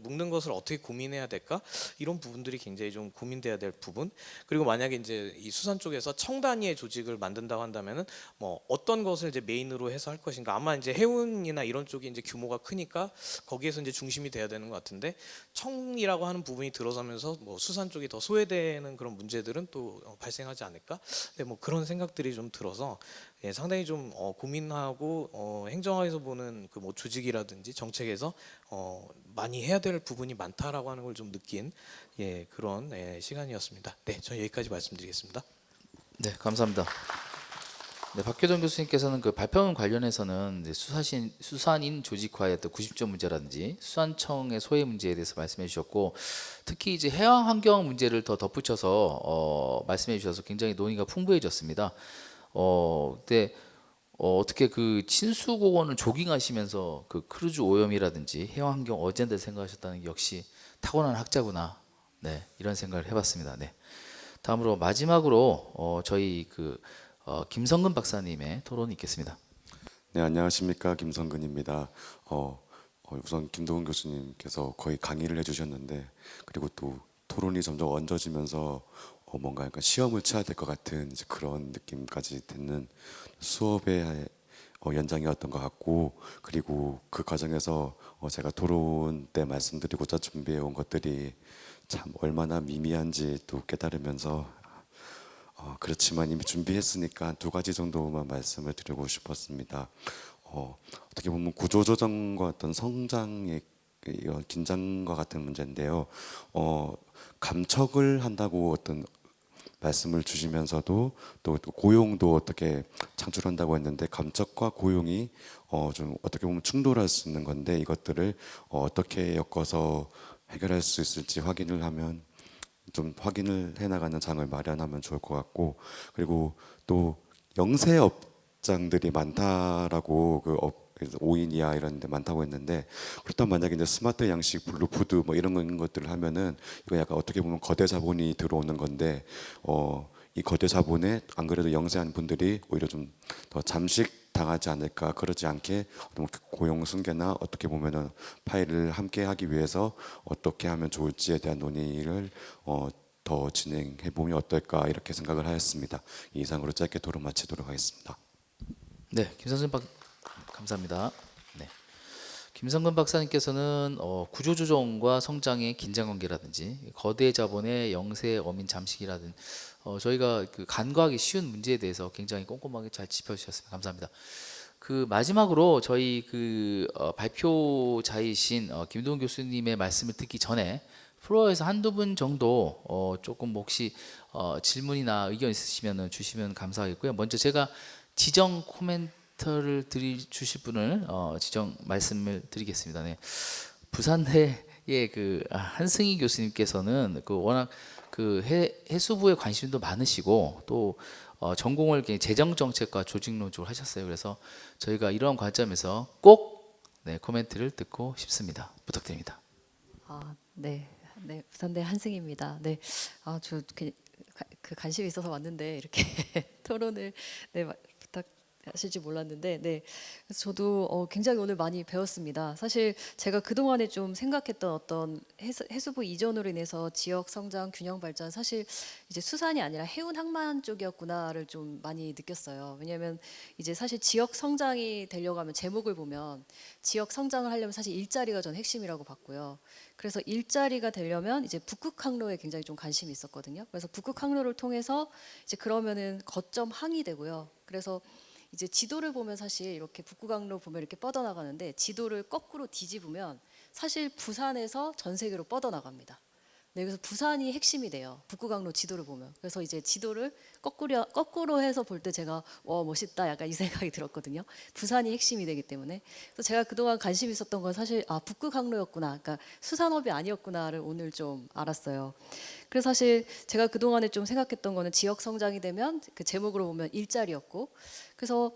묶는 것을 어떻게 고민해야 될까 이런 부분들이 굉장히 좀 고민돼야 될 부분 그리고 만약에 이제 이 수산 쪽에서 청 단위의 조직을 만든다고 한다면은 뭐 어떤 것을 이제 메인으로 해서 할 것인가 아마 이제 해운이나 이런 쪽이 이제 규모가 크니까 거기에서 이제 중심이 돼야 되는 것 같은데 청이라고 하는 부분이 들어서면서 뭐 수산 쪽이 더 소외되는 그런 문제들은 또 발생하지 않을까 네, 뭐 그런 생각들이 좀 들어서 예, 상당히 좀 고민하고 행정학에서 보는 그 뭐 조직 조직이라든지 정책에서 많이 해야 될 부분이 많다라고 하는 걸 좀 느낀 그런 시간이었습니다. 네, 저는 여기까지 말씀드리겠습니다. 네, 감사합니다. 네, 박효정 교수님께서는 그 발표문 관련해서는 이제 수산인 조직화의 또 90조 문제라든지 수산청의 소외 문제에 대해서 말씀해 주셨고, 특히 이제 해양 환경 문제를 더 덧붙여서 말씀해 주셔서 굉장히 논의가 풍부해졌습니다. 그때 어떻게 그 친수공원을 조깅하시면서 그 크루즈 오염이라든지 해양 환경 어젠다를 생각하셨다는 게 역시 타고난 학자구나. 네, 이런 생각을 해봤습니다. 네. 다음으로 마지막으로 저희 김성근 박사님의 토론이 있겠습니다. 네, 안녕하십니까. 김성근입니다. 우선 김도훈 교수님께서 거의 강의를 해주셨는데, 그리고 또 토론이 점점 얹어지면서 뭔가 약간 시험을 쳐야 될 것 같은 이제 그런 느낌까지 듣는 수업의 연장이었던 것 같고, 그리고 그 과정에서 제가 토론 때 말씀드리고자 준비해 온 것들이 참 얼마나 미미한지 또 깨달으면서 그렇지만 이미 준비했으니까 두 가지 정도만 말씀을 드리고 싶었습니다. 어떻게 보면 구조조정과 어떤 성장의 긴장과 같은 문제인데요. 감척을 한다고 어떤 말씀을 주시면서도 또 고용도 어떻게 창출한다고 했는데, 감척과 고용이 좀 어떻게 보면 충돌할 수 있는 건데, 이것들을 어떻게 엮어서 해결할 수 있을지 확인을 하면, 좀 확인을 해나가는 장을 마련하면 좋을 것 같고, 그리고 또 영세업장들이 많다라고 5인 이하 이런 데 많다고 했는데, 그렇다면 만약에 이제 스마트 양식, 블루푸드 뭐 이런 것들을 하면은 이거 약간 어떻게 보면 거대 자본이 들어오는 건데, 이 거대 자본에 안 그래도 영세한 분들이 오히려 좀 더 잠식 당하지 않을까, 그러지 않게 고용 승계나 어떻게 보면은 파일을 함께 하기 위해서 어떻게 하면 좋을지에 대한 논의를 더 진행해 보면 어떨까, 이렇게 생각을 하였습니다. 이상으로 짧게 토론 마치도록 하겠습니다. 네, 감사합니다. 네. 김성근 박사님께서는 구조조정과 성장의 긴장관계라든지 거대 자본의 영세 어민 잠식이라든 저희가 그 간과하기 쉬운 문제에 대해서 굉장히 꼼꼼하게 잘 짚어주셨습니다. 감사합니다. 그 마지막으로 저희 발표자이신 김도훈 교수님의 말씀을 듣기 전에 플로어에서 한두 분 정도 조금 혹시 질문이나 의견 있으시면 주시면 감사하겠고요. 먼저 제가 지정 코멘트를 주실 분을 지정 말씀을 드리겠습니다. 네. 부산대의 한승희 교수님께서는 워낙 해수부에 관심도 많으시고 또 전공을 재정 정책과 조직론 쪽으로 하셨어요. 그래서 저희가 이러한 관점에서 꼭 코멘트를 듣고 싶습니다. 부탁드립니다. 네, 부산대 한승희입니다. 네, 저 관심이 있어서 왔는데 이렇게 토론을 부탁하실지 몰랐는데, 네, 그래서 저도 굉장히 오늘 많이 배웠습니다. 사실 제가 그 동안에 좀 생각했던 어떤 해수부 이전으로 인해서 지역 성장, 균형 발전, 사실 이제 수산이 아니라 해운 항만 쪽이었구나를 좀 많이 느꼈어요. 왜냐하면 이제 사실 지역 성장이 되려고 하면 제목을 보면 지역 성장을 하려면 사실 일자리가 전 핵심이라고 봤고요. 그래서 일자리가 되려면 이제 북극 항로에 굉장히 좀 관심이 있었거든요. 그래서 북극 항로를 통해서 이제 그러면은 거점 항이 되고요. 그래서 이제 지도를 보면 사실 이렇게 북극 항로 보면 이렇게 뻗어나가는데, 지도를 거꾸로 뒤집으면 사실 부산에서 전 세계로 뻗어나갑니다. 네, 그래서 부산이 핵심이 돼요. 북극 항로 지도를 보면. 그래서 이제 지도를 거꾸로 해서 볼 때 제가 멋있다, 약간 이 생각이 들었거든요. 부산이 핵심이 되기 때문에. 그래서 제가 그동안 관심 있었던 건 사실 북극 항로였구나, 그러니까 수산업이 아니었구나를 오늘 좀 알았어요. 그래서 사실 제가 그동안에 좀 생각했던 거는 지역 성장이 되면 그 제목으로 보면 일자리였고, 그래서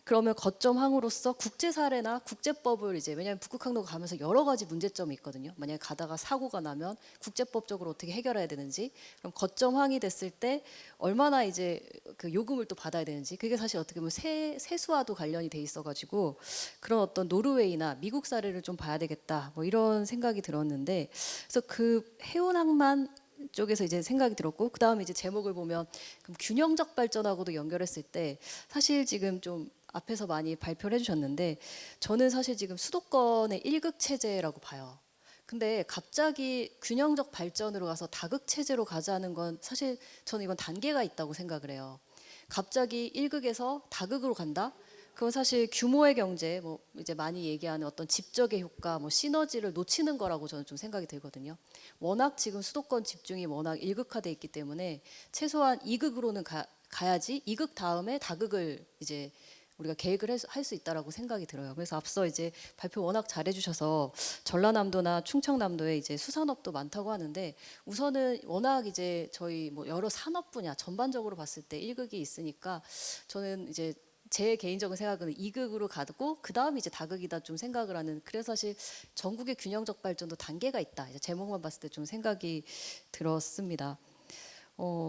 그러면 거점 항으로서 국제 사례나 국제법을 이제, 왜냐하면 북극 항로가 가면서 여러 가지 문제점이 있거든요. 만약에 가다가 사고가 나면 국제법적으로 어떻게 해결해야 되는지, 그럼 거점 항이 됐을 때 얼마나 이제 그 요금을 또 받아야 되는지, 그게 사실 어떻게 보면 세수와도 관련이 돼 있어가지고 그런 어떤 노르웨이나 미국 사례를 좀 봐야 되겠다, 뭐 이런 생각이 들었는데, 그래서 그 해운 항만 쪽에서 이제 생각이 들었고, 그 다음에 이제 제목을 보면 그럼 균형적 발전하고도 연결했을 때, 사실 지금 좀 앞에서 많이 발표를 해주셨는데, 저는 사실 지금 수도권의 1극 체제라고 봐요. 근데 갑자기 균형적 발전으로 가서 다극 체제로 가자는 건 사실 저는 이건 단계가 있다고 생각을 해요. 갑자기 1극에서 다극으로 간다? 그건 사실 규모의 경제, 뭐 이제 많이 얘기하는 어떤 집적의 효과, 뭐 시너지를 놓치는 거라고 저는 좀 생각이 들거든요. 워낙 지금 수도권 집중이 워낙 일극화돼 있기 때문에 최소한 2극으로는 가야지 2극 다음에 다극을 이제 우리가 계획을 할 수 있다라고 생각이 들어요. 그래서 앞서 이제 발표 워낙 잘해주셔서 전라남도나 충청남도에 이제 수산업도 많다고 하는데 우선은 워낙 이제 저희 뭐 여러 산업 분야 전반적으로 봤을 때 1극이 있으니까 저는 이제 제 개인적인 생각은 2극으로 가고 그 다음에 이제 다극이다 좀 생각을 하는. 그래서 사실 전국의 균형적 발전도 단계가 있다. 이제 제목만 봤을 때 좀 생각이 들었습니다.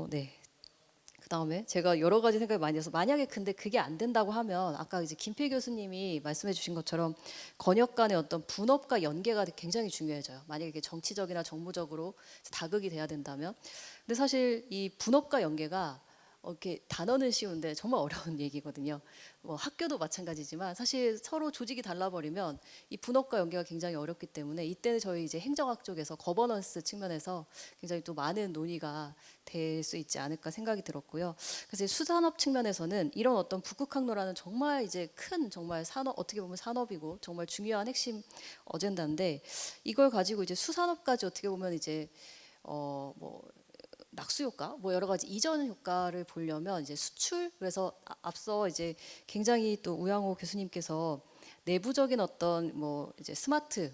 네. 그다음에 제가 여러 가지 생각이 많이 해서 만약에 근데 그게 안 된다고 하면 아까 이제 김필 교수님이 말씀해 주신 것처럼 권역 간의 어떤 분업과 연계가 굉장히 중요해져요. 만약에 이게 정치적이나 정무적으로 다극이 돼야 된다면. 근데 사실 이 분업과 연계가 이렇게 단어는 쉬운데 정말 어려운 얘기거든요. 뭐 학교도 마찬가지지만 사실 서로 조직이 달라버리면 이 분업과 연계가 굉장히 어렵기 때문에 이때는 저희 이제 행정학 쪽에서 거버넌스 측면에서 굉장히 또 많은 논의가 될 수 있지 않을까 생각이 들었고요. 그래서 수산업 측면에서는 이런 어떤 북극항로라는 정말 이제 큰 정말 산업 어떻게 보면 산업이고 정말 중요한 핵심 어젠다인데 이걸 가지고 이제 수산업까지 어떻게 보면 이제 뭐 낙수 효과, 뭐 여러 가지 이전 효과를 보려면 이제 수출. 그래서 앞서 이제 굉장히 또 우양호 교수님께서 내부적인 어떤 뭐 이제 스마트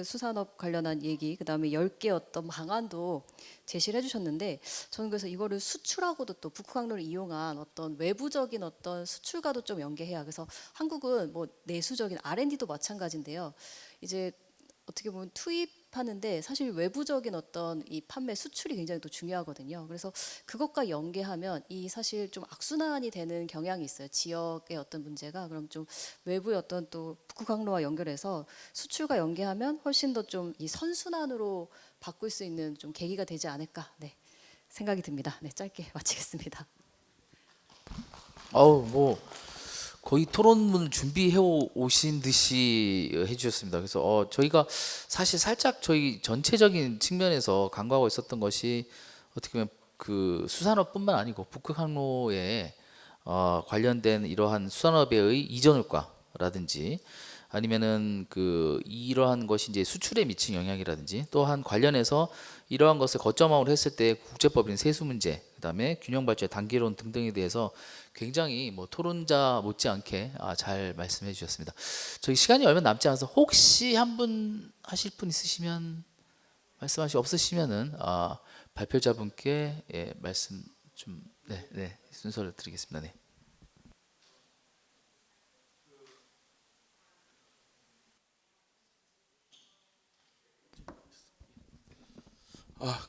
수산업 관련한 얘기, 그다음에 10개 어떤 방안도 제시를 해주셨는데 저는 그래서 이거를 수출하고도 또 북극항로를 이용한 어떤 외부적인 어떤 수출과도 좀 연계해야. 그래서 한국은 뭐 내수적인 R&D도 마찬가지인데요. 이제 어떻게 보면 투입하는데 사실 외부적인 어떤 이 판매 수출이 굉장히 또 중요하거든요. 그래서 그것과 연계하면 이 사실 좀 악순환이 되는 경향이 있어요. 지역의 어떤 문제가 그럼 좀 외부의 어떤 또 북극항로와 연결해서 수출과 연계하면 훨씬 더 좀 이 선순환으로 바꿀 수 있는 좀 계기가 되지 않을까 생각이 듭니다. 네, 짧게 마치겠습니다. 뭐 거의 토론문 준비해 오신 듯이 해주셨습니다. 그래서 저희가 사실 살짝 저희 전체적인 측면에서 간과하고 있었던 것이 어떻게 보면 그 수산업뿐만 아니고 북극항로에 관련된 이러한 수산업의 이전 효과라든지 아니면은 그 이러한 것이 이제 수출에 미친 영향이라든지 또한 관련해서 이러한 것을 거점화로 했을 때 국제법인 세수 문제, 그다음에 균형 발전 단계론 등등에 대해서 굉장히 뭐 토론자 못지않게 잘 말씀해 주셨습니다. 저희 시간이 얼마 남지 않아서 혹시 한 분 하실 분 있으시면 말씀하시 없으시면은 발표자분께 말씀 좀 순서를 드리겠습니다. 네.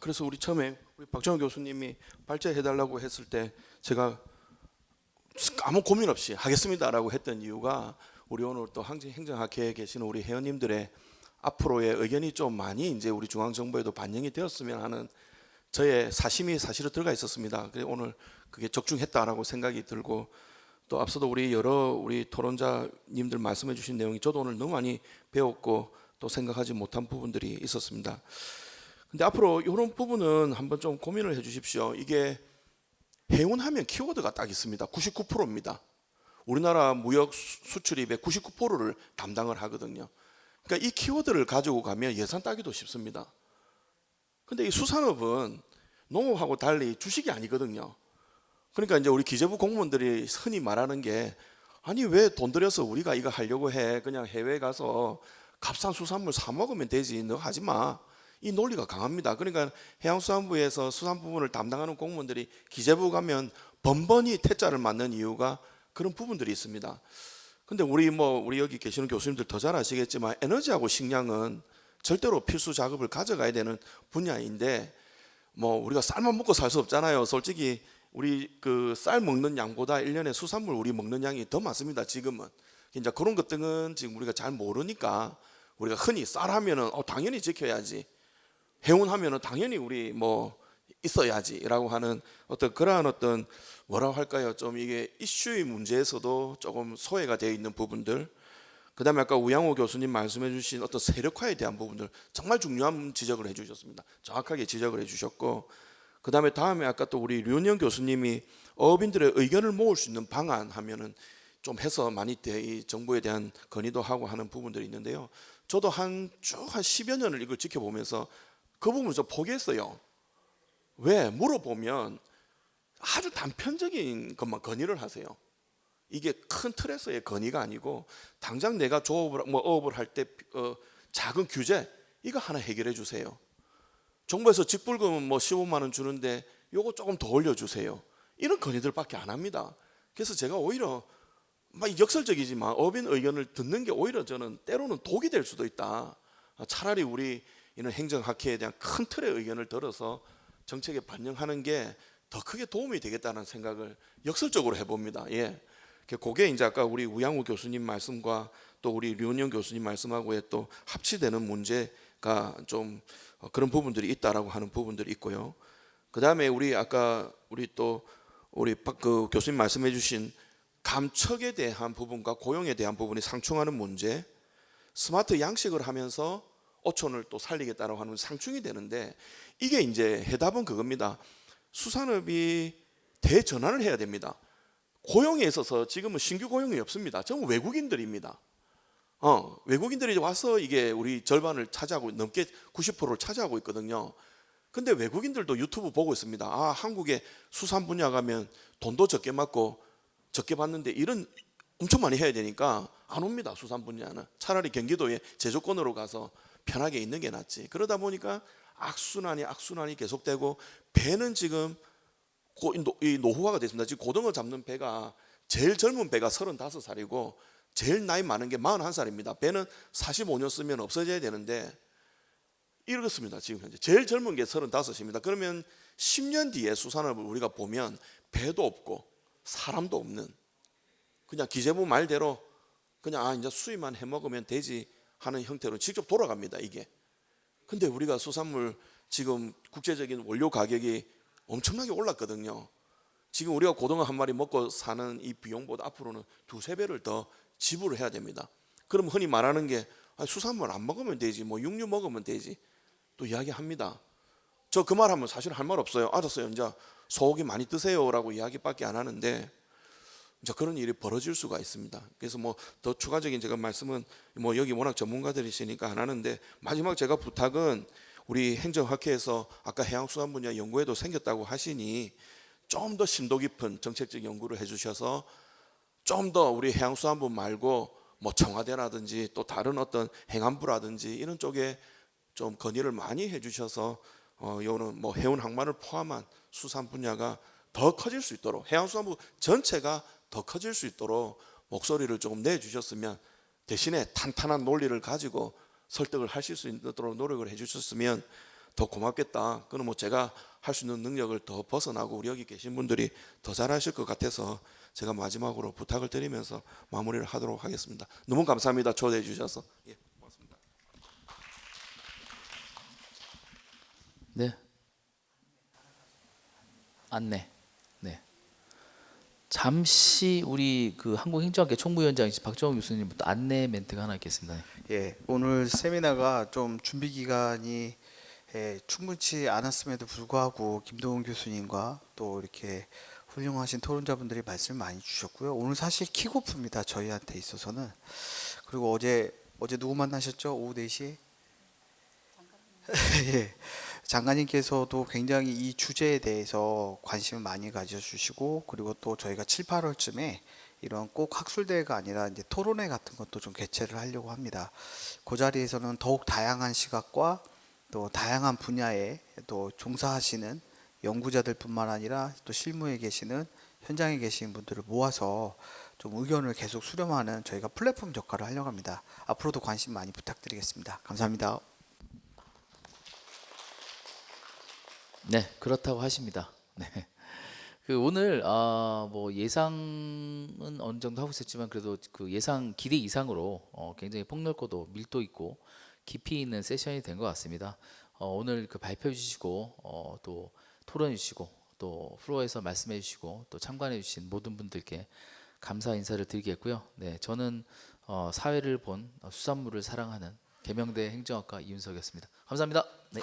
그래서 우리 처음에 우리 박정호 교수님이 발제해달라고 했을 때 제가 아무 고민 없이 하겠습니다라고 했던 이유가 우리 오늘 또 행정학회에 계시는 우리 회원님들의 앞으로의 의견이 좀 많이 이제 우리 중앙정부에도 반영이 되었으면 하는 저의 사심이 사실은 들어가 있었습니다. 그래서 오늘 그게 적중했다라고 생각이 들고 또 앞서도 우리 토론자님들 말씀해 주신 내용이 저도 오늘 너무 많이 배웠고 또 생각하지 못한 부분들이 있었습니다. 근데 앞으로 이런 부분은 한번 좀 고민을 해 주십시오. 이게 해운하면 키워드가 딱 있습니다. 99%입니다. 우리나라 무역 수출입의 99%를 담당을 하거든요. 그러니까 이 키워드를 가지고 가면 예산 따기도 쉽습니다. 근데 이 수산업은 농업하고 달리 주식이 아니거든요. 그러니까 이제 우리 기재부 공무원들이 흔히 말하는 게 아니 왜 돈 들여서 우리가 이거 하려고 해. 그냥 해외 가서 값싼 수산물 사 먹으면 되지. 너 하지 마. 이 논리가 강합니다. 그러니까 해양수산부에서 수산 부분을 담당하는 공무원들이 기재부 가면 번번이 퇴짜를 맞는 이유가 그런 부분들이 있습니다. 근데 우리 여기 계시는 교수님들 더 잘 아시겠지만 에너지하고 식량은 절대로 필수 작업을 가져가야 되는 분야인데 우리가 쌀만 먹고 살 수 없잖아요. 솔직히 우리 그 쌀 먹는 양보다 1년에 수산물 우리 먹는 양이 더 많습니다. 지금은. 이제 그런 것들은 지금 우리가 잘 모르니까 우리가 흔히 쌀 하면은 당연히 지켜야지. 해운 하면은 당연히 우리 있어야지라고 하는 그러한 뭐라고 할까요? 좀 이게 이슈의 문제에서도 조금 소외가 되어 있는 부분들. 그다음에 아까 우양호 교수님 말씀해주신 세력화에 대한 부분들 정말 중요한 지적을 해주셨습니다. 정확하게 지적을 해주셨고, 다음에 아까 또 우리 류은영 교수님이 어업인들의 의견을 모을 수 있는 방안 하면은 좀 해서 많이 이 정부에 대한 건의도 하고 하는 부분들이 있는데요. 저도 한 10여 년을 이걸 지켜보면서 그 부분을 좀 포기했어요. 왜? 물어보면 아주 단편적인 것만 건의를 하세요. 이게 큰 틀에서의 건의가 아니고 당장 내가 어업을 할 때 작은 규제 이거 하나 해결해 주세요. 정부에서 직불금 15만 원 주는데 요거 조금 더 올려주세요. 이런 건의들밖에 안 합니다. 그래서 제가 오히려 막 역설적이지만 어민 의견을 듣는 게 오히려 저는 때로는 독이 될 수도 있다. 차라리 우리 이런 행정학회에 대한 큰 틀의 의견을 들어서 정책에 반영하는 게 더 크게 도움이 되겠다는 생각을 역설적으로 해봅니다. 예. 그게 이제 아까 우리 우양우 교수님 말씀과 또 우리 류은영 교수님 말씀하고의 또 합치되는 문제가 좀 그런 부분들이 있다라고 하는 부분들이 있고요. 그 다음에 우리 아까 우리 박 교수님 말씀해주신 감척에 대한 부분과 고용에 대한 부분이 상충하는 문제, 스마트 양식을 하면서 어촌을 또 살리겠다라고 하는 상충이 되는데 이게 이제 해답은 그겁니다. 수산업이 대전환을 해야 됩니다. 고용에 있어서 지금은 신규 고용이 없습니다. 전부 외국인들입니다. 외국인들이 와서 이게 우리 절반을 차지하고 넘게 90%를 차지하고 있거든요. 근데 외국인들도 유튜브 보고 있습니다. 아, 한국의 수산 분야 가면 돈도 적게 받고 적게 받는데 일은 엄청 많이 해야 되니까 안 옵니다. 수산 분야는 차라리 경기도에 제조권으로 가서 편하게 있는 게 낫지. 그러다 보니까 악순환이 계속되고 배는 지금 이 노후화가 됐습니다. 지금 고등어 잡는 배가 제일 젊은 배가 35살이고 제일 나이 많은 게 41살입니다. 배는 45년 쓰면 없어져야 되는데 이렇습니다. 지금 현재 제일 젊은 게 35입니다. 그러면 10년 뒤에 수산업을 우리가 보면 배도 없고 사람도 없는 그냥 기재부 말대로 그냥 이제 수입만 해 먹으면 되지 하는 형태로 직접 돌아갑니다. 이게. 근데 우리가 수산물 지금 국제적인 원료 가격이 엄청나게 올랐거든요. 지금 우리가 고등어 한 마리 먹고 사는 이 비용보다 앞으로는 2~3배를 더 지불을 해야 됩니다. 그럼 흔히 말하는 게 수산물 안 먹으면 되지, 육류 먹으면 되지 또 이야기합니다. 저 그 말하면 사실 할 말 없어요. 알았어요. 이제 소고기 많이 드세요라고 이야기밖에 안 하는데 이제 그런 일이 벌어질 수가 있습니다. 그래서 더 추가적인 제가 말씀은 여기 워낙 전문가들이시니까 안 하는데 마지막 제가 부탁은 우리 행정학회에서 아까 해양수산 분야 연구회도 생겼다고 하시니 좀 더 심도 깊은 정책적 연구를 해주셔서 좀 더 우리 해양수산부 말고 청와대라든지 또 다른 어떤 행안부라든지 이런 쪽에 좀 건의를 많이 해주셔서 요는 해운 항만을 포함한 수산 분야가 더 커질 수 있도록 해양수산부 전체가 더 커질 수 있도록 목소리를 조금 내주셨으면 대신에 탄탄한 논리를 가지고 설득을 하실 수 있도록 노력을 해주셨으면 더 고맙겠다. 그럼 제가 할 수 있는 능력을 더 벗어나고 우리 여기 계신 분들이 더 잘하실 것 같아서 제가 마지막으로 부탁을 드리면서 마무리를 하도록 하겠습니다. 너무 감사합니다. 초대해 주셔서. 예, 고맙습니다. 네. 안내. 네. 잠시 우리 한국행정학회 총무위원장이신 박정호 교수님부터 안내 멘트가 하나 있겠습니다. 예, 오늘 세미나가 좀 준비 기간이 충분치 않았음에도 불구하고 김도훈 교수님과 또 이렇게 훌륭하신 토론자분들이 말씀을 많이 주셨고요. 오늘 사실 킥오프입니다. 저희한테 있어서는. 그리고 어제 누구 만나셨죠? 오후 4시에? 예. 장관님께서도 굉장히 이 주제에 대해서 관심을 많이 가져주시고 그리고 또 저희가 7, 8월쯤에 이런 꼭 학술대회가 아니라 이제 토론회 같은 것도 좀 개최를 하려고 합니다. 그 자리에서는 더욱 다양한 시각과 또 다양한 분야에 또 종사하시는 연구자들뿐만 아니라 또 실무에 계시는 현장에 계신 분들을 모아서 좀 의견을 계속 수렴하는 저희가 플랫폼 역할을 하려고 합니다. 앞으로도 관심 많이 부탁드리겠습니다. 감사합니다. 네, 그렇다고 하십니다. 네. 오늘 예상은 어느 정도 하고 있었지만 그래도 예상 기대 이상으로 굉장히 폭넓고도 밀도 있고 깊이 있는 세션이 된 것 같습니다. 오늘 발표해 주시고 또 토론해 주시고 또 플로어에서 말씀해 주시고 또 참관해 주신 모든 분들께 감사 인사를 드리겠고요. 네, 저는 사회를 본 수산물을 사랑하는 계명대 행정학과 이윤석이었습니다. 감사합니다. 네.